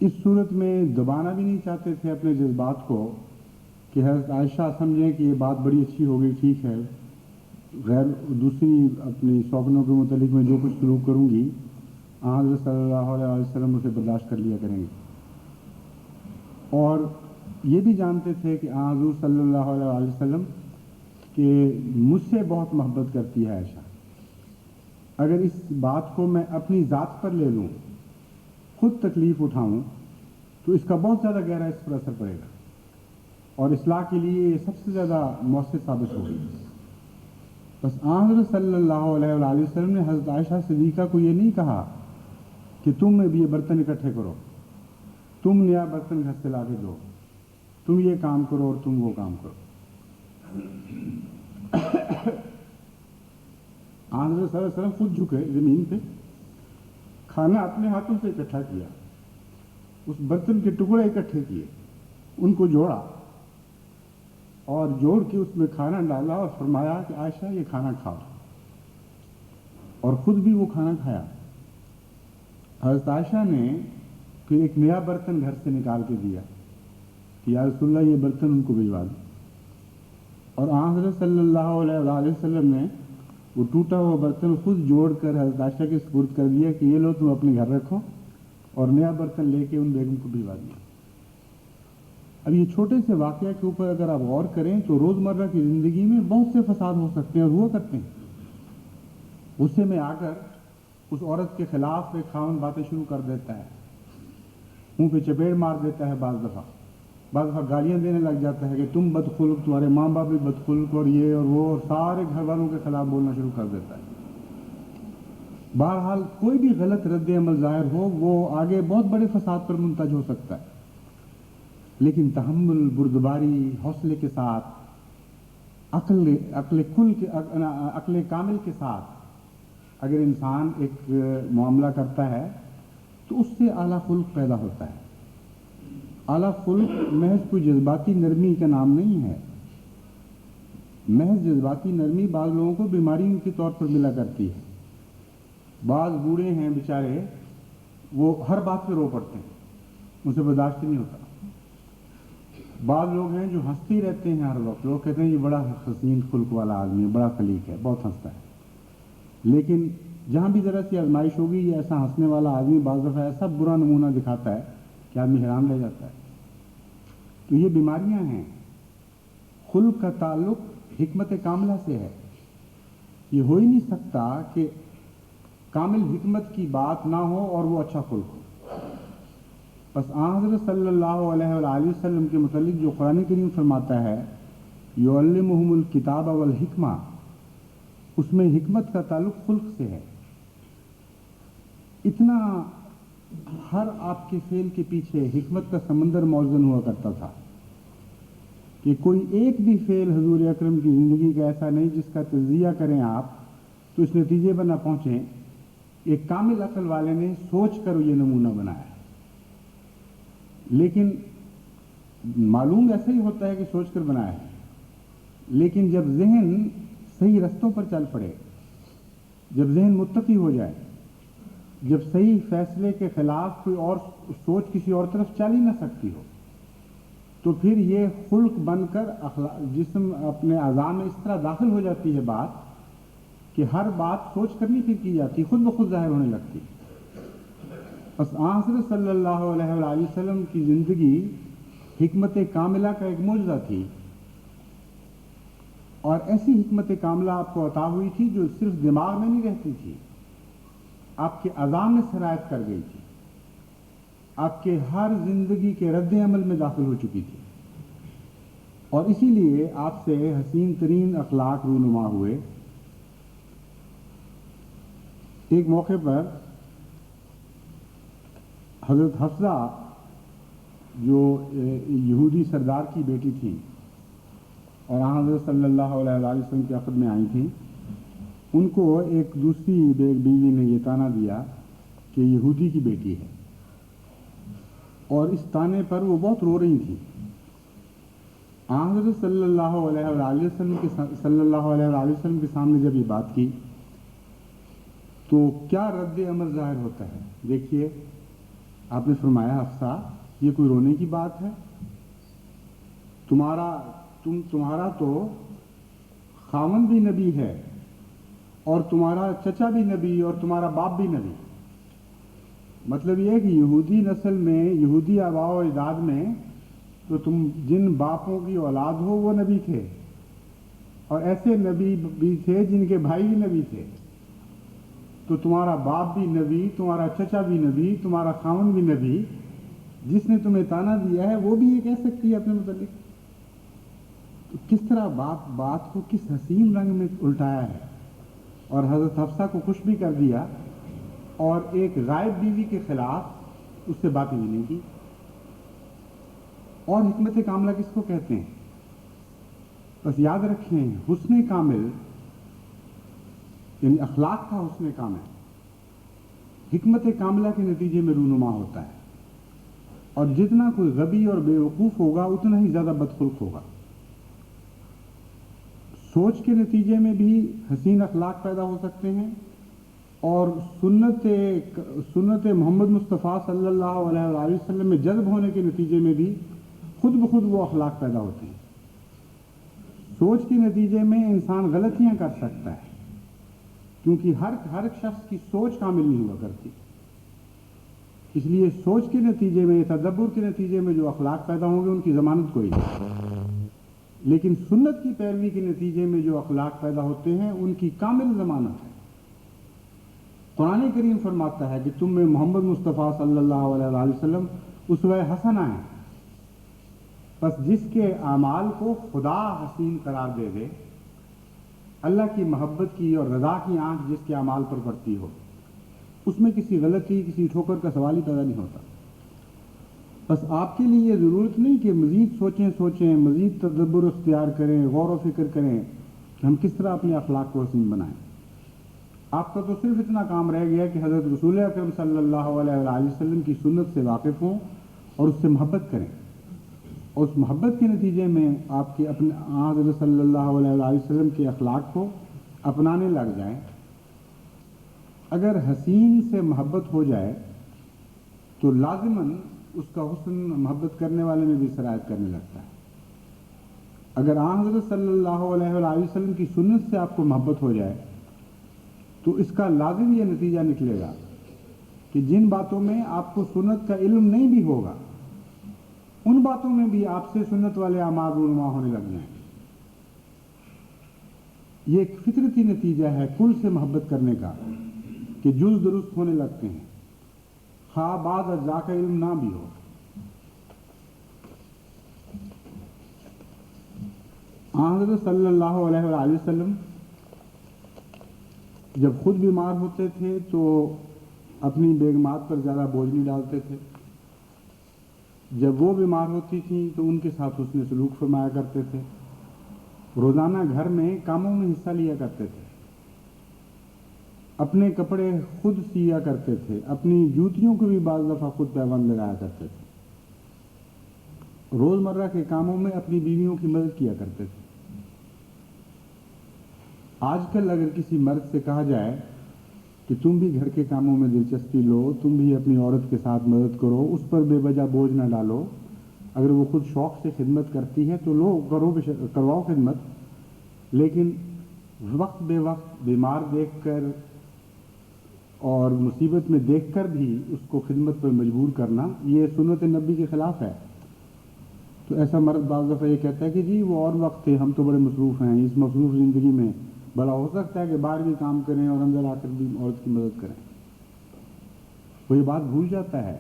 اس صورت میں دبانا بھی نہیں چاہتے تھے اپنے جذبات کو کہ حضرت عائشہ سمجھیں کہ یہ بات بڑی اچھی ہو گئی، ٹھیک ہے، غیر دوسری اپنی سوگنوں کے متعلق میں جو کچھ سلوک کروں گی حضرت صلی اللہ علیہ وسلم اسے برداشت کر لیا کریں گے۔ اور یہ بھی جانتے تھے کہ حضور صلی اللہ علیہ وسلم کہ مجھ سے بہت محبت کرتی ہے عائشہ، اگر اس بات کو میں اپنی ذات پر لے لوں، خود تکلیف اٹھاؤں، تو اس کا بہت زیادہ گہرا اس پر اثر پڑے گا اور اصلاح کے لیے یہ سب سے زیادہ مؤثر ثابت ہوگی۔ بس حضرت صلی اللہ علیہ وآلہ وسلم نے حضرت عائشہ صدیقہ کو یہ نہیں کہا کہ تم اب یہ برتن اکٹھے کرو، تم نیا برتن گھر سے لا کے دو، تم یہ کام کرو اور تم وہ کام کرو۔ حضرت صلی اللہ علیہ وسلم خود جھکے زمین پہ، کھانا اپنے ہاتھوں سے اکٹھا کیا، اس برتن کے ٹکڑے اکٹھے کیے، ان کو جوڑا اور جوڑ کے اس میں کھانا ڈالا اور فرمایا کہ عائشہ یہ کھانا کھاؤ، اور خود بھی وہ کھانا کھایا۔ حضرت عائشہ نے کہ ایک نیا برتن گھر سے نکال کے دیا کہ یا رسول اللہ یہ برتن ان کو بھجوا دو، اور حضرت صلی اللہ علیہ وآلہ وسلم نے وہ ٹوٹا ہوا برتن خود جوڑ کر حضرت عائشہ کے سپرد کر دیا کہ یہ لو تم اپنے گھر رکھو، اور نیا برتن لے کے ان بیگم کو بھجوا دیا۔ اب یہ چھوٹے سے واقعہ کے اوپر اگر آپ غور کریں تو روزمرہ کی زندگی میں بہت سے فساد ہو سکتے ہیں اور ہوا کرتے ہیں۔ غصے میں آ کر اس عورت کے خلاف ایک خاوند باتیں شروع کر دیتا ہے، منہ پہ چپیڑ مار دیتا ہے، بعض دفعہ گالیاں دینے لگ جاتا ہے کہ تم بدخلق، تمہارے ماں باپ بھی بدخلق، اور یہ اور وہ، اور سارے گھر والوں کے خلاف بولنا شروع کر دیتا ہے۔ بہرحال کوئی بھی غلط رد عمل ظاہر ہو وہ آگے بہت بڑے فساد پر منتج ہو سکتا ہے، لیکن تحمل، بردباری، حوصلے کے ساتھ، عقل کامل کے ساتھ اگر انسان ایک معاملہ کرتا ہے تو اس سے اعلیٰ خلق پیدا ہوتا ہے۔ اعلیٰ خلق محض کوئی جذباتی نرمی کا نام نہیں ہے۔ محض جذباتی نرمی بعض لوگوں کو بیماری کے طور پر ملا کرتی ہے۔ بعض بوڑھے ہیں بیچارے، وہ ہر بات پہ رو پڑتے ہیں، ان سے برداشت نہیں ہوتا۔ بعض لوگ ہیں جو ہنستے رہتے ہیں ہر وقت، لوگ کہتے ہیں یہ بڑا حسین خلق والا آدمی ہے، بڑا خلیق ہے، بہت ہنستا ہے، لیکن جہاں بھی ذرا سی آزمائش ہوگی یہ ایسا ہنسنے والا آدمی بعض دفعہ ایسا برا نمونہ دکھاتا ہے کہ آدمی حیران رہ جاتا ہے۔ تو یہ بیماریاں ہیں۔ خلق کا تعلق حکمت کاملہ سے ہے۔ یہ ہو ہی نہیں سکتا کہ کامل حکمت کی بات نہ ہو اور وہ اچھا خلق ہو۔ بس حضرت صلی اللہ علیہ وآلہ وسلم کے متعلق جو قرآن کریم فرماتا ہے یعلمہم الکتاب والحکمہ، اس میں حکمت کا تعلق خلق سے ہے۔ اتنا ہر آپ کے فعل کے پیچھے حکمت کا سمندر موزن ہوا کرتا تھا کہ کوئی ایک بھی فعل حضور اکرم کی زندگی کا ایسا نہیں جس کا تجزیہ کریں آپ تو اس نتیجے پر نہ پہنچیں ایک کامل عقل والے نے سوچ کر یہ نمونہ بنایا۔ لیکن معلوم ایسا ہی ہوتا ہے کہ سوچ کر بنایا ہے، لیکن جب ذہن صحیح رستوں پر چل پڑے، جب ذہن متقی ہو جائے، جب صحیح فیصلے کے خلاف کوئی اور سوچ کسی اور طرف چل ہی نہ سکتی ہو، تو پھر یہ خلق بن کر جسم اپنے اعضاء میں اس طرح داخل ہو جاتی ہے بات کہ ہر بات سوچ کرنی پھر کی جاتی، خود بخود ظاہر ہونے لگتی۔ بس حضرت صلی اللہ علیہ وآلہ وسلم کی زندگی حکمت کاملہ کا ایک معجزہ تھی، اور ایسی حکمت کاملہ آپ کو عطا ہوئی تھی جو صرف دماغ میں نہیں رہتی تھی، آپ کے اعضاء میں سرایت کر گئی تھی، آپ کے ہر زندگی کے رد عمل میں داخل ہو چکی تھی، اور اسی لیے آپ سے حسین ترین اخلاق رونما ہوئے۔ ایک موقع پر حضرت حفصہ جو یہودی سردار کی بیٹی تھیں اور حضرت صلی اللہ علیہ وآلہ وسلم کے عقد میں آئی تھیں، ان کو ایک دوسری بیوی نے یہ طعنہ دیا کہ یہودی کی بیٹی ہے، اور اس طعنے پر وہ بہت رو رہی تھیں۔ حضرت صلی اللہ علیہ وآلہ وسلم کے سامنے جب یہ بات کی تو کیا رد عمل ظاہر ہوتا ہے؟ دیکھیے، آپ نے فرمایا حفصہ یہ کوئی رونے کی بات ہے؟ تمہارا تو خاوند بھی نبی ہے اور تمہارا چچا بھی نبی اور تمہارا باپ بھی نبی۔ مطلب یہ ہے کہ یہودی نسل میں، یہودی آباء و اجداد میں تو تم جن باپوں کی اولاد ہو وہ نبی تھے، اور ایسے نبی بھی تھے جن کے بھائی بھی نبی تھے، تو تمہارا باپ بھی نبی، تمہارا چچا بھی نبی، تمہارا خاوند بھی نبی، جس نے تمہیں طعنہ دیا ہے وہ بھی یہ کہہ سکتی ہے اپنے متعلق؟ تو کس طرح بات کو کس حسین رنگ میں الٹایا ہے، اور حضرت حفصہ کو خوش بھی کر دیا، اور ایک غائب بیوی کے خلاف اس سے بات ہی نہیں کی۔ اور حکمت کاملہ کس کو کہتے ہیں؟ بس یاد رکھیں، حسن کامل یعنی اخلاق کا حسن کامل حکمت کاملہ کے نتیجے میں رونما ہوتا ہے، اور جتنا کوئی غبی اور بے وقوف ہوگا اتنا ہی زیادہ بدخلق ہوگا۔ سوچ کے نتیجے میں بھی حسین اخلاق پیدا ہو سکتے ہیں، اور سنت محمد مصطفیٰ صلی اللہ علیہ وآلہ وسلم میں جذب ہونے کے نتیجے میں بھی خود بخود وہ اخلاق پیدا ہوتے ہیں۔ سوچ کے نتیجے میں انسان غلطیاں کر سکتا ہے، کیونکہ ہر شخص کی سوچ کامل نہیں ہوا کرتی، اس لیے سوچ کے نتیجے میں، تدبر کے نتیجے میں جو اخلاق پیدا ہوں گے ان کی ضمانت کوئی نہیں، لیکن سنت کی پیروی کے نتیجے میں جو اخلاق پیدا ہوتے ہیں ان کی کامل ضمانت ہے۔ قرآن کریم فرماتا ہے کہ تم میں محمد مصطفیٰ صلی اللہ علیہ وآلہ وسلم اسوہ حسنہ ہیں، بس جس کے اعمال کو خدا حسین قرار دے دے، اللہ کی محبت کی اور رضا کی آنکھ جس کے اعمال پر پڑتی ہو، اس میں کسی غلطی، کسی ٹھوکر کا سوال ہی پیدا نہیں ہوتا۔ بس آپ کے لیے یہ ضرورت نہیں کہ مزید سوچیں، مزید تدبر اختیار کریں، غور و فکر کریں کہ ہم کس طرح اپنے اخلاق کو حسین بنائیں۔ آپ کا تو صرف اتنا کام رہ گیا کہ حضرت رسول اکرم صلی اللہ علیہ وآلہ وسلم کی سنت سے واقف ہوں اور اس سے محبت کریں، اور اس محبت کے نتیجے میں آپ کے اپنے حضرت صلی اللہ علیہ وآلہ وسلم کے اخلاق کو اپنانے لگ جائیں۔ اگر حسین سے محبت ہو جائے تو لازماً اس کا حسن محبت کرنے والے میں بھی سرایت کرنے لگتا ہے۔ اگر حضرت صلی اللہ علیہ وآلہ وسلم کی سنت سے آپ کو محبت ہو جائے تو اس کا لازم یہ نتیجہ نکلے گا کہ جن باتوں میں آپ کو سنت کا علم نہیں بھی ہوگا، ان باتوں میں بھی آپ سے سنت والے اعمال رونما ہونے لگ جائیں۔ یہ ایک فطرتی نتیجہ ہے کل سے محبت کرنے کا کہ جز درست ہونے لگتے ہیں، خواہ بعض اجزاء کا علم نہ بھی ہو۔ حضرت صلی اللہ علیہ وآلہ وسلم جب خود بیمار ہوتے تھے تو اپنی بیگمات پر زیادہ بوجھ نہیں ڈالتے تھے، جب وہ بیمار ہوتی تھیں تو ان کے ساتھ حسن سلوک فرمایا کرتے تھے، روزانہ گھر میں کاموں میں حصہ لیا کرتے تھے، اپنے کپڑے خود سیا کرتے تھے، اپنی جوتیوں کو بھی بعض دفعہ خود پیوند لگایا کرتے تھے، روزمرہ کے کاموں میں اپنی بیویوں کی مدد کیا کرتے تھے۔ آج کل اگر کسی مرد سے کہا جائے کہ تم بھی گھر کے کاموں میں دلچسپی لو، تم بھی اپنی عورت کے ساتھ مدد کرو، اس پر بے وجہ بوجھ نہ ڈالو، اگر وہ خود شوق سے خدمت کرتی ہے تو لو، کرواؤ خدمت، لیکن وقت بے وقت بیمار دیکھ کر اور مصیبت میں دیکھ کر بھی اس کو خدمت پر مجبور کرنا یہ سنت نبی کے خلاف ہے۔ تو ایسا مرد بعض دفعہ یہ کہتا ہے کہ جی وہ اور وقت تھے، ہم تو بڑے مصروف ہیں، اس مصروف زندگی میں بھلا ہو سکتا ہے کہ باہر بھی کام کریں اور اندر آ کر بھی عورت کی مدد کریں۔ وہ یہ بات بھول جاتا ہے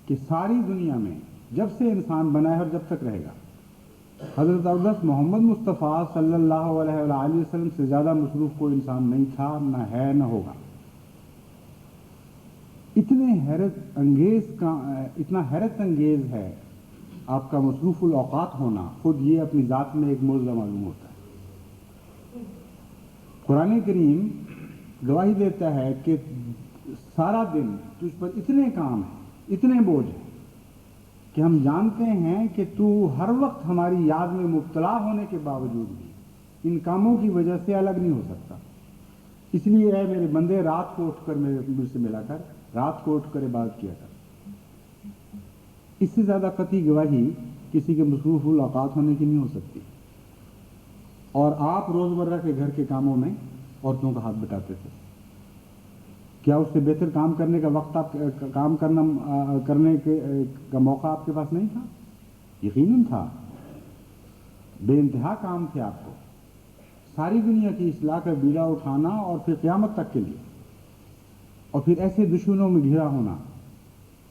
کہ ساری دنیا میں جب سے انسان بنا ہے اور جب تک رہے گا، حضرت اقدس محمد مصطفیٰ صلی اللہ علیہ وآلہ وسلم سے زیادہ مصروف کوئی انسان نہیں تھا، نہ ہے، نہ ہوگا۔ اتنا حیرت انگیز ہے آپ کا مصروف الاوقات ہونا، خود یہ اپنی ذات میں ایک معجزہ معلوم ہوتا ہے۔ قرآن کریم گواہی دیتا ہے کہ سارا دن تجھ پر اتنے کام ہیں، اتنے بوجھ ہیں کہ ہم جانتے ہیں کہ تو ہر وقت ہماری یاد میں مبتلا ہونے کے باوجود بھی ان کاموں کی وجہ سے الگ نہیں ہو سکتا۔ اس لیے اے میرے بندے، رات کو اٹھ کر مجھ سے ملا کر، رات کو اٹھ کر عبادت کیا کر۔ اس سے زیادہ قطعی گواہی کسی کے مصروف الاوقات ہونے کی نہیں ہو سکتی۔ اور آپ روزمرہ کے گھر کے کاموں میں عورتوں کا ہاتھ بٹاتے تھے، کیا اس سے بہتر کام کرنے کا وقت کرنے کا موقع آپ کے پاس نہیں تھا؟ یقیناً تھا، بے انتہا کام تھے آپ کو، ساری دنیا کی اصلاح کا بیڑا اٹھانا اور پھر قیامت تک کے لیے، اور پھر ایسے دشمنوں میں گھرا ہونا،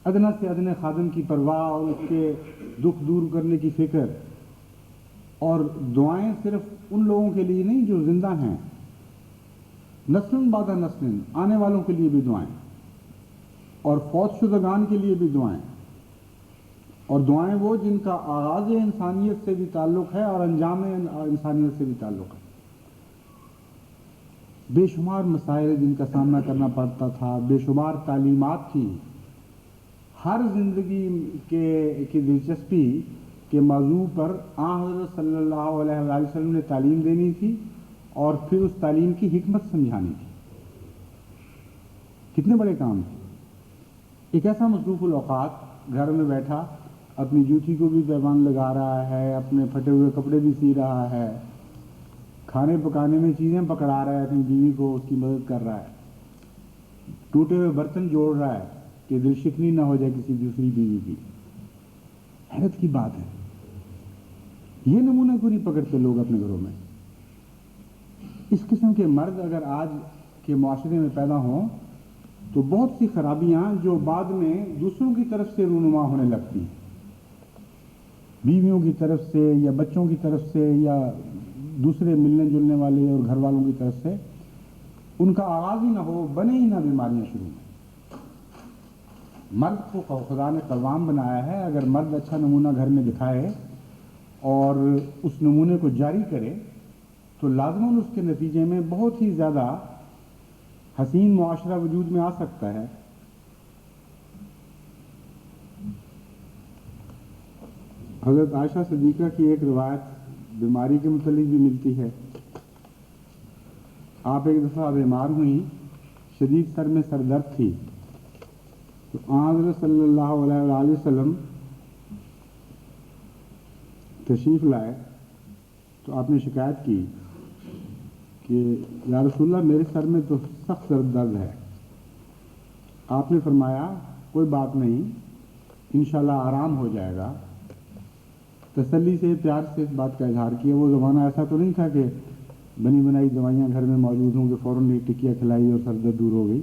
ادنا سے ادنے خادم کی پرواہ اور اس کے دکھ دور کرنے کی فکر، اور دعائیں صرف ان لوگوں کے لیے نہیں جو زندہ ہیں، نسل بعد نسل آنے والوں کے لیے بھی دعائیں، اور فوت شدگان کے لیے بھی دعائیں، اور دعائیں وہ جن کا آغاز انسانیت سے بھی تعلق ہے اور انجام انسانیت سے بھی تعلق ہے۔ بے شمار مسائل جن کا سامنا کرنا پڑتا تھا، بے شمار تعلیمات تھی، ہر زندگی کی دلچسپی کے موضوع پر حضرت صلی اللہ علیہ وآلہ وسلم نے تعلیم دینی تھی اور پھر اس تعلیم کی حکمت سمجھانی تھی۔ کتنے بڑے کام تھے۔ ایک ایسا مصروف الاوقات، گھر میں بیٹھا اپنی جوتی کو بھی پیمان لگا رہا ہے، اپنے پھٹے ہوئے کپڑے بھی سی رہا ہے، کھانے پکانے میں چیزیں پکڑا رہا ہے، اپنی بیوی کو اس کی مدد کر رہا ہے، ٹوٹے ہوئے برتن جوڑ رہا ہے کہ دل شکنی نہ ہو جائے کسی دوسری بیوی کی۔ حیرت کی بات ہے، یہ نمونہ کیوں نہیں پکڑتے لوگ اپنے گھروں میں؟ اس قسم کے مرد اگر آج کے معاشرے میں پیدا ہوں تو بہت سی خرابیاں جو بعد میں دوسروں کی طرف سے رونما ہونے لگتی ہیں، بیویوں کی طرف سے یا بچوں کی طرف سے یا دوسرے ملنے جلنے والے اور گھر والوں کی طرف سے، ان کا آغاز ہی نہ ہو، بنے ہی نہ بیماریاں شروع میں۔ مرد کو خدا نے قوام بنایا ہے، اگر مرد اچھا نمونہ گھر میں دکھائے اور اس نمونے کو جاری کرے تو لازماً اس کے نتیجے میں بہت ہی زیادہ حسین معاشرہ وجود میں آ سکتا ہے۔ حضرت عائشہ صدیقہ کی ایک روایت بیماری کے متعلق بھی ملتی ہے۔ آپ ایک دفعہ بیمار ہوئیں، شدید سر میں سر درد تھی، تو حضرت صلی اللہ علیہ وآلہ وسلم تشریف لائے تو آپ نے شکایت کی کہ یا رسول اللہ میرے سر میں تو سخت درد ہے۔ آپ نے فرمایا کوئی بات نہیں، انشاءاللہ آرام ہو جائے گا۔ تسلی سے، پیار سے اس بات کا اظہار کیا۔ وہ زمانہ ایسا تو نہیں تھا کہ بنی بنائی دوائیاں گھر میں موجود ہوں کہ فوراً ایک ٹکیا کھلائی اور سر درد دور ہو گئی،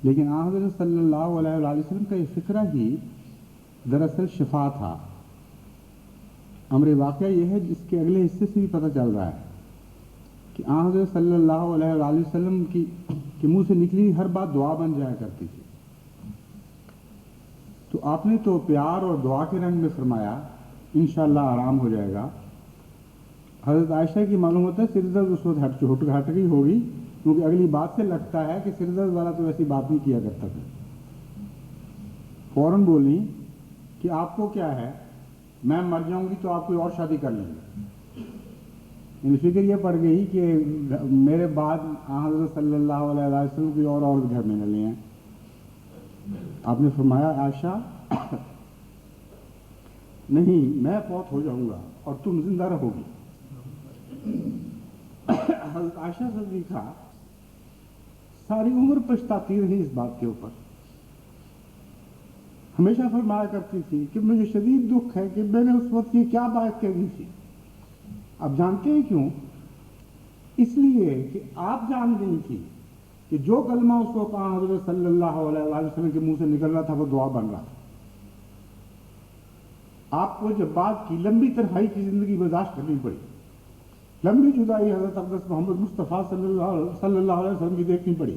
لیکن حضرت صلی اللہ علیہ وآلہ وسلم کا یہ فکرہ ہی دراصل شفا تھا۔ امر واقعہ یہ ہے جس کے اگلے حصے سے بھی پتہ چل رہا ہے کہ حضرت صلی اللہ علیہ وآلہ وسلم کے منہ سے نکلی ہر بات دعا بن جایا کرتی تھی۔ تو آپ نے تو پیار اور دعا کے رنگ میں فرمایا انشاءاللہ آرام ہو جائے گا۔ حضرت عائشہ کی معلوم ہوتا ہے سر درد اس وقت ہٹ گئی ہوگی، کیونکہ اگلی بات سے لگتا ہے کہ سر درد والا تو ایسی بات نہیں کیا کرتا تھا۔ فوراً بولی کہ آپ کو کیا ہے، میں مر جاؤں گی تو آپ کوئی اور شادی کر لیں گے۔ یعنی فکر یہ پڑ گئی کہ میرے بعد حضرت صلی اللہ علیہ وسلم کوئی اور عورت گھر میں نہ لے آئیں۔ آپ نے فرمایا عائشہ نہیں، میں فوت ہو جاؤں گا اور تم زندہ رہو گی۔ حضرت عائشہ صدیقہ ساری عمر پچھتاتی رہی اس بات کے اوپر، ہمیشہ فرمایا کرتی تھی کہ مجھے شدید دکھ ہے کہ میں نے اس وقت یہ کیا بات کہی تھی۔ آپ جانتے ہیں کیوں؟ اس لیے کہ آپ جان گئی تھی کہ جو کلمہ اس وقت حضرت صلی اللہ علیہ وآلہ وسلم کے منہ سے نکل رہا تھا وہ دعا بن رہا تھا۔ آپ کو جب بات کی لمبی تنہائی کی زندگی برداشت کرنی پڑی، لمبی جدائی حضرت اقدس محمد مصطفیٰ صلی اللہ علیہ وسلم کی دیکھنی پڑی،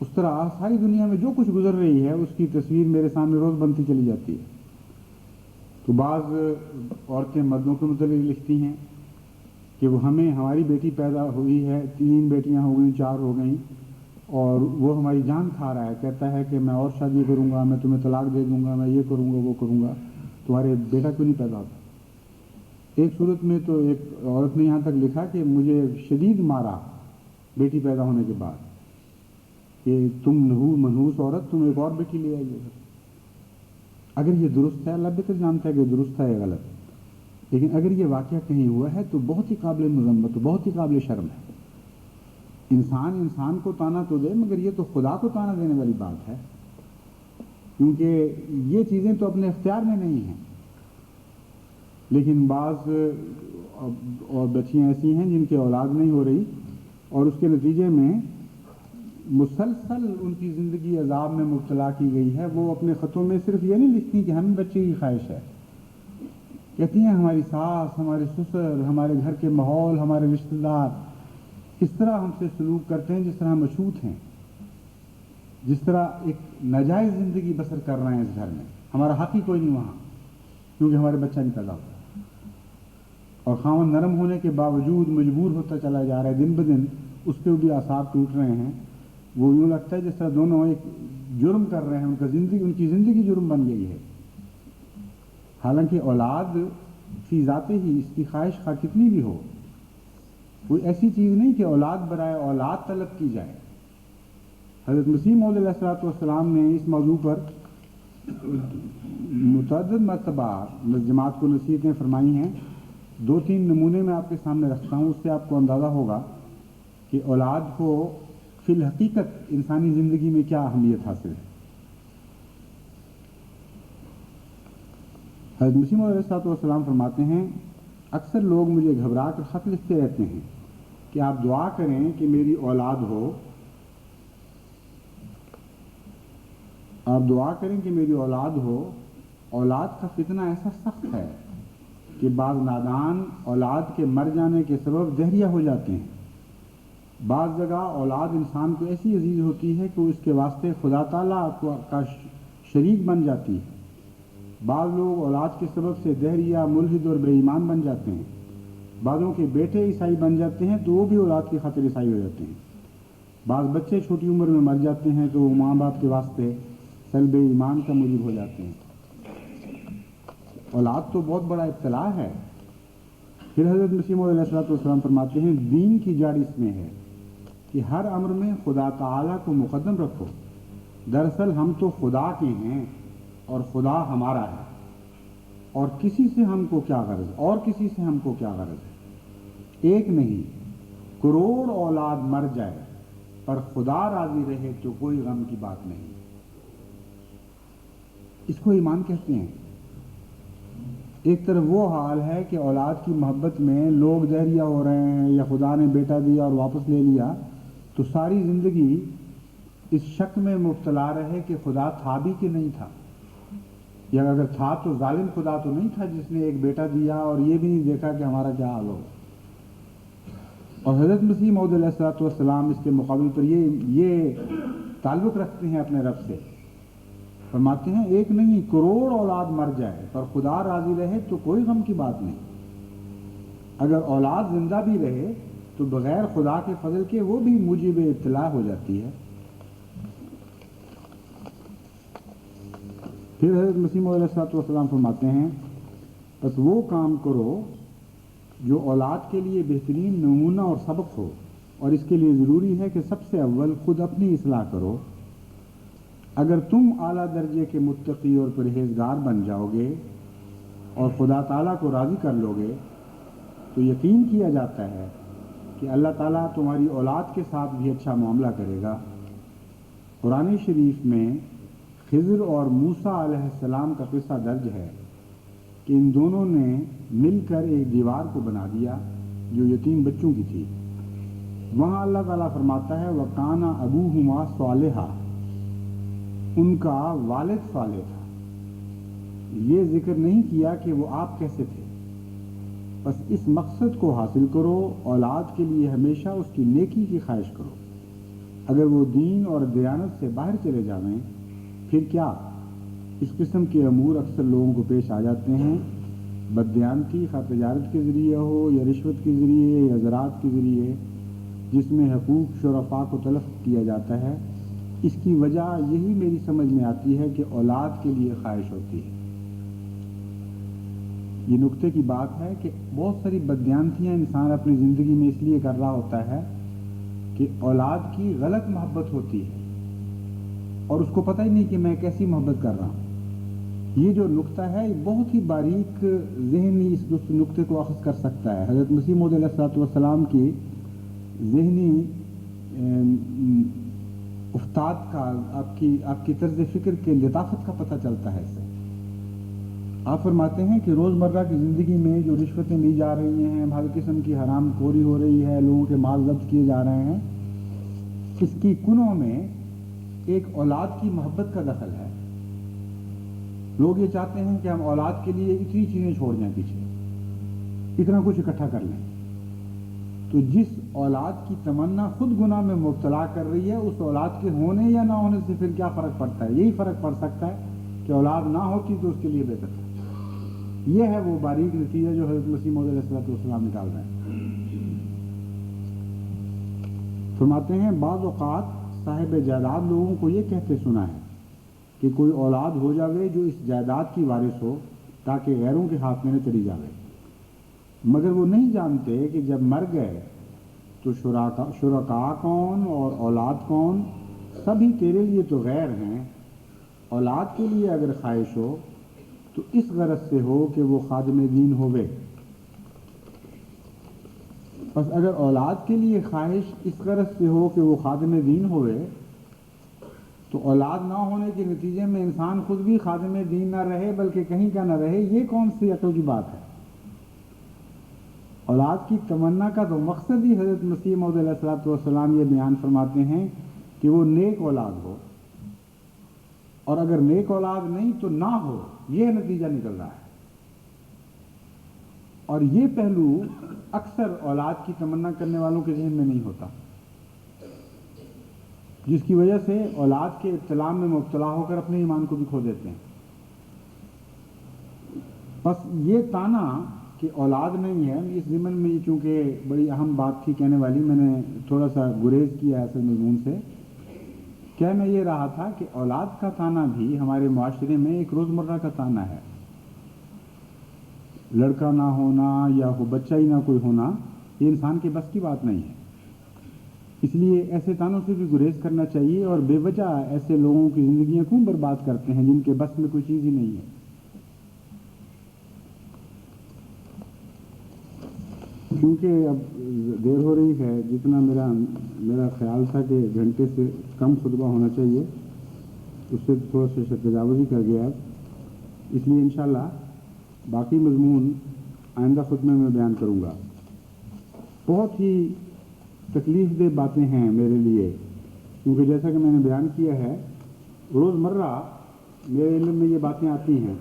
اس طرح ساری دنیا میں جو کچھ گزر رہی ہے اس کی تصویر میرے سامنے روز بنتی چلی جاتی ہے. تو بعض عورتیں مردوں کے متعلق لکھتی ہیں کہ وہ ہماری بیٹی پیدا ہوئی ہے، 3 بیٹیاں ہو گئیں، 4 ہو گئیں، اور وہ ہماری جان کھا رہا ہے، کہتا ہے کہ میں اور شادی کروں گا، میں تمہیں طلاق دے دوں گا، میں یہ کروں گا وہ کروں گا، تمہارے بیٹا کیوں نہیں پیدا ہوتا. ایک صورت میں تو ایک عورت نے یہاں تک لکھا کہ مجھے شدید مارا بیٹی پیدا ہونے کے بعد کہ تم منحوس عورت، تم ایک اور بیٹی لے آئیے. اگر یہ درست ہے، اللہ بہتر جانتا ہے کہ درست ہے یا غلط، لیکن اگر یہ واقعہ کہیں ہوا ہے تو بہت ہی قابل مذمت، بہت ہی قابل شرم ہے. انسان کو تانا تو دے، مگر یہ تو خدا کو تانا دینے والی بات ہے، کیونکہ یہ چیزیں تو اپنے اختیار میں نہیں ہیں. لیکن بعض اور بچیاں ایسی ہیں جن کی اولاد نہیں ہو رہی اور اس کے نتیجے میں مسلسل ان کی زندگی عذاب میں مبتلا کی گئی ہے. وہ اپنے خطوں میں صرف یہ نہیں لکھتی کہ ہمیں بچے کی خواہش ہے، کہتی ہیں ہماری ساس، ہمارے سسر، ہمارے گھر کے ماحول، ہمارے رشتہ دار اس طرح ہم سے سلوک کرتے ہیں جس طرح ہم مشہود ہیں، جس طرح ایک ناجائز زندگی بسر کر رہے ہیں اس گھر میں. ہمارا حق ہی کوئی نہیں وہاں، کیونکہ ہمارے بچہ نہیں پیدا ہوتا، اور خاوند نرم ہونے کے باوجود مجبور ہوتا چلا جا رہا ہے. دن بدن اس کے بھی اعصاب ٹوٹ رہے ہیں. وہ یوں لگتا ہے جس طرح دونوں ایک جرم کر رہے ہیں، ان کی زندگی جرم بن گئی ہے. حالانکہ اولاد فی ذاتے ہی اس کی خواہش خواہ کتنی بھی ہو، کوئی ایسی چیز نہیں کہ اولاد برائے اولاد طلب کی جائے. حضرت مسیح موعود علیہ الصلوۃ والسلام نے اس موضوع پر متعدد مرتبہ جماعت کو نصیحتیں فرمائی ہیں. 2-3 نمونے میں آپ کے سامنے رکھتا ہوں، اس سے آپ کو اندازہ ہوگا کہ اولاد کو فی الحقیقت انسانی زندگی میں کیا اہمیت حاصل ہے. حضرت مسیح موعود علیہ الصلوۃ والسلام فرماتے ہیں اکثر لوگ مجھے گھبرا کر خط لکھتے رہتے ہیں کہ آپ دعا کریں کہ میری اولاد ہو، آپ دعا کریں کہ میری اولاد ہو. اولاد کا فتنہ ایسا سخت ہے کہ بعض نادان اولاد کے مر جانے کے سبب دہریہ ہو جاتے ہیں. بعض جگہ اولاد انسان کو ایسی عزیز ہوتی ہے کہ اس کے واسطے خدا تعالیٰ کا شریک بن جاتی ہے. بعض لوگ اولاد کے سبب سے دہریہ، ملحد اور بے ایمان بن جاتے ہیں. بعضوں کے بیٹے عیسائی بن جاتے ہیں تو وہ بھی اولاد کی خاطر عیسائی ہو جاتے ہیں. بعض بچے چھوٹی عمر میں مر جاتے ہیں تو وہ ماں باپ کے واسطے سلب ایمان کا موجب ہو جاتے ہیں. اولاد تو بہت بڑا ابتلا ہے. پھر حضرت مسیح موعود علیہ الصلوۃ والسلام فرماتے ہیں دین کی جڑ اس میں ہے کہ ہر امر میں خدا تعالیٰ کو مقدم رکھو. دراصل ہم تو خدا کے ہیں اور خدا ہمارا ہے، اور کسی سے ہم کو کیا غرض ہے. ایک نہیں، کروڑ اولاد مر جائے پر خدا راضی رہے تو کوئی غم کی بات نہیں. اس کو ایمان کہتے ہیں. ایک طرف وہ حال ہے کہ اولاد کی محبت میں لوگ دہریہ ہو رہے ہیں، یا خدا نے بیٹا دیا اور واپس لے لیا تو ساری زندگی اس شک میں مبتلا رہے کہ خدا تھا بھی کہ نہیں تھا، یا اگر تھا تو ظالم خدا تو نہیں تھا جس نے ایک بیٹا دیا اور یہ بھی نہیں دیکھا کہ ہمارا کیا حال ہوگا. اور حضرت مسیح موعود علیہ الصلوۃ والسلام اس کے مقابل پر یہ تعلق رکھتے ہیں اپنے رب سے. فرماتے ہیں ایک نہیں، کروڑ اولاد مر جائے پر خدا راضی رہے تو کوئی غم کی بات نہیں. اگر اولاد زندہ بھی رہے تو بغیر خدا کے فضل کے وہ بھی موجب ابتلا ہو جاتی ہے. پھر حضرت مسیح موعود علیہ الصلوۃ والسلام فرماتے ہیں بس وہ کام کرو جو اولاد کے لیے بہترین نمونہ اور سبق ہو، اور اس کے لیے ضروری ہے کہ سب سے اول خود اپنی اصلاح کرو. اگر تم اعلیٰ درجے کے متقی اور پرہیزگار بن جاؤ گے اور خدا تعالیٰ کو راضی کر لو گے تو یقین کیا جاتا ہے کہ اللہ تعالیٰ تمہاری اولاد کے ساتھ بھی اچھا معاملہ کرے گا. قرآن شریف میں خضر اور موسیٰ علیہ السلام کا قصہ درج ہے کہ ان دونوں نے مل کر ایک دیوار کو بنا دیا جو یتیم بچوں کی تھی. وہاں اللہ تعالیٰ فرماتا ہے وَكَانَ أَبُوهُمَا صَالِحًا، ان کا والد صالح تھا. یہ ذکر نہیں کیا کہ وہ آپ کیسے تھے. بس اس مقصد کو حاصل کرو، اولاد کے لیے ہمیشہ اس کی نیکی کی خواہش کرو. اگر وہ دین اور دیانت سے باہر چلے جائیں پھر کیا؟ اس قسم کے امور اکثر لوگوں کو پیش آ جاتے ہیں، بددیانتی خواہ تجارت کے ذریعے ہو یا رشوت کے ذریعے یا زراعت کے ذریعے، جس میں حقوق شرفاء کو تلف کیا جاتا ہے۔ اس کی وجہ یہی میری سمجھ میں آتی ہے کہ اولاد کے لیے خواہش ہوتی ہے۔ یہ نقطے کی بات ہے کہ بہت ساری بددیانتیاں انسان اپنی زندگی میں اس لیے کر رہا ہوتا ہے کہ اولاد کی غلط محبت ہوتی ہے اور اس کو پتہ ہی نہیں کہ میں کیسی محبت کر رہا ہوں۔ یہ جو نقطہ ہے یہ بہت ہی باریک ذہنی اس نقطے کو اخذ کر سکتا ہے۔ حضرت مسیح موعود علیہ الصلوۃ والسلام کی ذہنی افتاد کا، آپ کی طرز فکر کے لطافت کا پتہ چلتا ہے اس سے۔ آپ فرماتے ہیں کہ روزمرہ کی زندگی میں جو رشوتیں لی جا رہی ہیں، ہر قسم کی حرام خوری ہو رہی ہے، لوگوں کے مال ضبط کیے جا رہے ہیں، اس کی کنوں میں ایک اولاد کی محبت کا دخل ہے۔ لوگ یہ چاہتے ہیں کہ ہم اولاد کے لیے اتنی چیزیں چھوڑ جائیں پیچھے، اتنا کچھ اکٹھا کر لیں۔ تو جس اولاد کی تمنا خود گناہ میں مبتلا کر رہی ہے، اس اولاد کے ہونے یا نہ ہونے سے پھر کیا فرق پڑتا ہے؟ یہی فرق پڑ سکتا ہے کہ اولاد نہ ہوتی تو اس کے لیے بہتر تھا۔ یہ ہے وہ باریک نتیجہ جو حضرت مسیح موعود علیہ الصلوۃ والسلام نکال رہے ہیں۔ فرماتے ہیں بعض اوقات صاحب جائیداد لوگوں کو یہ کہتے سنا ہے کہ کوئی اولاد ہو جاوے جو اس جائیداد کی وارث ہو تاکہ غیروں کے ہاتھ میں نہ چلی جاوے، مگر وہ نہیں جانتے کہ جب مر گئے تو شرکاء کون اور اولاد کون؟ سبھی تیرے لیے تو غیر ہیں۔ اولاد کے لیے اگر خواہش ہو تو اس غرض سے ہو کہ وہ خادم دین ہوئے۔ بس اگر اولاد کے لیے خواہش اس غرض سے ہو کہ وہ خادم دین ہوئے تو اولاد نہ ہونے کے نتیجے میں انسان خود بھی خادم دین نہ رہے بلکہ کہیں کا نہ رہے، یہ کون سی عقل کی بات ہے؟ اولاد کی تمنا کا تو مقصد ہی حضرت مسیح موعود علیہ الصلوۃ والسلام یہ بیان فرماتے ہیں کہ وہ نیک اولاد ہو، اور اگر نیک اولاد نہیں تو نہ ہو، یہ نتیجہ نکل رہا ہے۔ اور یہ پہلو اکثر اولاد کی تمنا کرنے والوں کے ذہن میں نہیں ہوتا، جس کی وجہ سے اولاد کے ابتلاء میں مبتلا ہو کر اپنے ایمان کو بھی کھو دیتے ہیں۔ بس یہ تانا کہ اولاد نہیں ہے، اس ضمن میں چونکہ بڑی اہم بات تھی کہنے والی، میں نے تھوڑا سا گریز کیا اصل مضمون سے۔ کیا میں یہ رہا تھا کہ اولاد کا تانا بھی ہمارے معاشرے میں ایک روزمرہ کا تانا ہے۔ لڑکا نہ ہونا یا بچہ ہی نہ کوئی ہونا یہ انسان کے بس کی بات نہیں ہے، اس لیے ایسے تانوں سے بھی گریز کرنا چاہیے، اور بے وجہ ایسے لوگوں کی زندگیاں کیوں برباد کرتے ہیں جن کے بس میں کوئی چیز ہی نہیں ہے۔ کیونکہ اب دیر ہو رہی ہے، جتنا میرا خیال تھا کہ گھنٹے سے کم خطبہ ہونا چاہیے اس سے تھوڑا سا تجاوز ہی کر گیا اب، اس لیے انشاءاللہ باقی مضمون آئندہ خطبے میں بیان کروں گا۔ بہت ہی تکلیف دہ باتیں ہیں میرے لیے، کیونکہ جیسا کہ میں نے بیان کیا ہے روزمرہ میرے علم میں یہ باتیں آتی ہیں،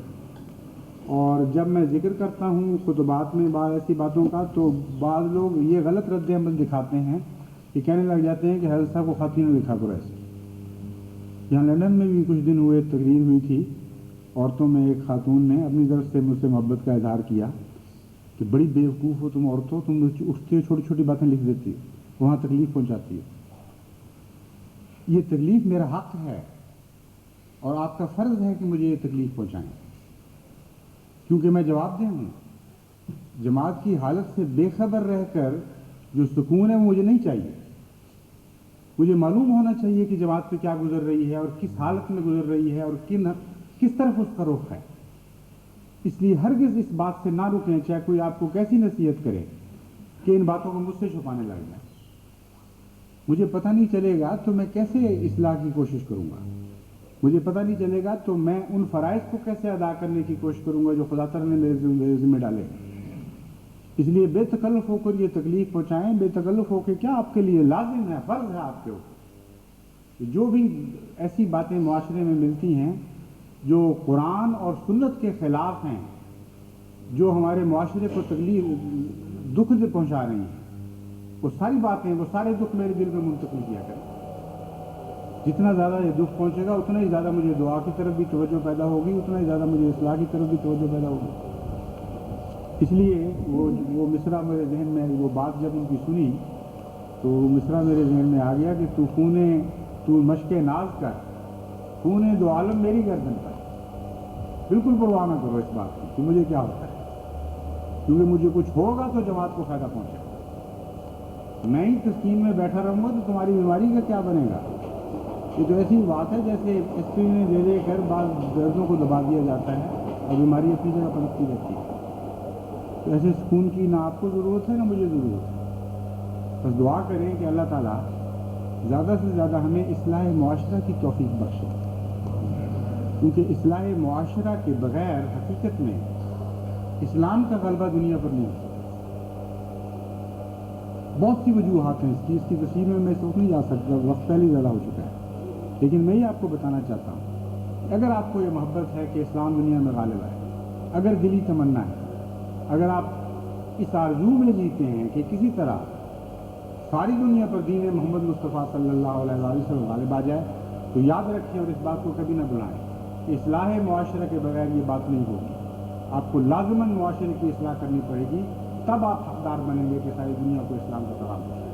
اور جب میں ذکر کرتا ہوں خطبات میں بعض ایسی باتوں کا تو بعض لوگ یہ غلط رد عمل دکھاتے ہیں کہ کہنے لگ جاتے ہیں کہ حضرت صاحب کو خواتین نے لکھا کرو ایسے۔ یہاں لندن میں بھی کچھ دن ہوئے تقریر ہوئی تھی، عورتوں میں ایک خاتون نے اپنی طرف سے مجھ سے محبت کا اظہار کیا کہ بڑی بیوقوف ہو تم عورتوں، تم اٹھتی ہو چھوٹی چھوٹی باتیں لکھ دیتی ہو، وہاں تکلیف پہنچاتی ہے۔ یہ تکلیف میرا حق ہے اور آپ کا فرض ہے کہ مجھے یہ تکلیف پہنچائیں، کیونکہ میں جواب دہ ہوں۔ جماعت کی حالت سے بے خبر رہ کر جو سکون ہے وہ مجھے نہیں چاہیے، مجھے معلوم ہونا چاہیے کہ جماعت پہ کیا گزر رہی ہے اور کس حالت میں گزر رہی ہے اور کس طرف اس کا رخ ہے۔ اس لیے ہرگز اس بات سے نہ رکیں، چاہے کوئی آپ کو کیسی نصیحت کرے، کہ ان باتوں کو مجھ سے چھپانے لگ جائیں۔ مجھے پتہ نہیں چلے گا تو میں کیسے اصلاح کی کوشش کروں گا، مجھے پتہ نہیں چلے گا تو میں ان فرائض کو کیسے ادا کرنے کی کوشش کروں گا جو خدا تعالیٰ نے میرے ذمہ ڈالے۔ اس لیے بے تکلف ہو کر یہ تکلیف پہنچائیں، بے تکلف ہو کے کیا آپ کے لیے لازم ہے، فرض ہے آپ کے اوپر۔ جو بھی ایسی باتیں معاشرے میں ملتی ہیں جو قرآن اور سنت کے خلاف ہیں، جو ہمارے معاشرے کو تکلیف دکھ پہنچا رہی ہیں، وہ ساری باتیں، وہ سارے دکھ میرے دل میں منتقل کیا کریں۔ جتنا زیادہ یہ دکھ پہنچے گا اتنا ہی زیادہ مجھے دعا کی طرف بھی توجہ پیدا ہوگی، اتنا ہی زیادہ مجھے اصلاح کی طرف بھی توجہ پیدا ہوگی۔ اس لیے وہ مصرع میرے ذہن میں، وہ بات جب ان کی سنی تو وہ مصرع میرے ذہن میں آ گیا کہ تو مشق ناز کر، خون دو عالم میری گردن پر، بالکل پرواہ نہ کرو اس بات کی کہ مجھے کیا ہوتا ہے، کیونکہ مجھے کچھ ہوگا تو جماعت کو فائدہ پہنچے گا، میں ہی تسکین میں بیٹھا رہوں گا تو تمہاری بیماری کا کیا بنے گا۔ یہ تو ایسی بات ہے جیسے اسپرین میں دے دے کر بعض دردوں کو دبا دیا جاتا ہے اور بیماری اپنی جگہ پلٹتی رہتی ہے۔ تو ایسے سکون کی نہ آپ کو ضرورت ہے نہ مجھے ضرورت ہے۔ بس دعا کریں کہ اللہ تعالیٰ زیادہ سے زیادہ ہمیں اصلاح معاشرہ کی توفیق بخشے، کیونکہ اصلاح معاشرہ کے بغیر حقیقت میں اسلام کا غلبہ دنیا پر نہیں ہو سکتا۔ بہت سی وجوہات ہیں اس کی تفصیل میں سوچ نہیں جا سکتا، وقت پہلے زیادہ ہو چکا ہے، لیکن میں یہ آپ کو بتانا چاہتا ہوں، اگر آپ کو یہ محبت ہے کہ اسلام دنیا میں غالب ہے، اگر دلی تمنا ہے، اگر آپ اس آرزو میں جیتے ہیں کہ کسی طرح ساری دنیا پر دین محمد مصطفیٰ صلی اللہ علیہ وسلم غالب آ جائے، تو یاد رکھیں اور اس بات کو کبھی نہ بلائیں کہ اصلاح معاشرہ کے بغیر یہ بات نہیں ہوگی۔ آپ کو لازماً معاشرے کی اصلاح کرنی پڑے گی، تب آپ حقدار بنیں گے کہ ساری دنیا کو اسلام کا پیغام دیں۔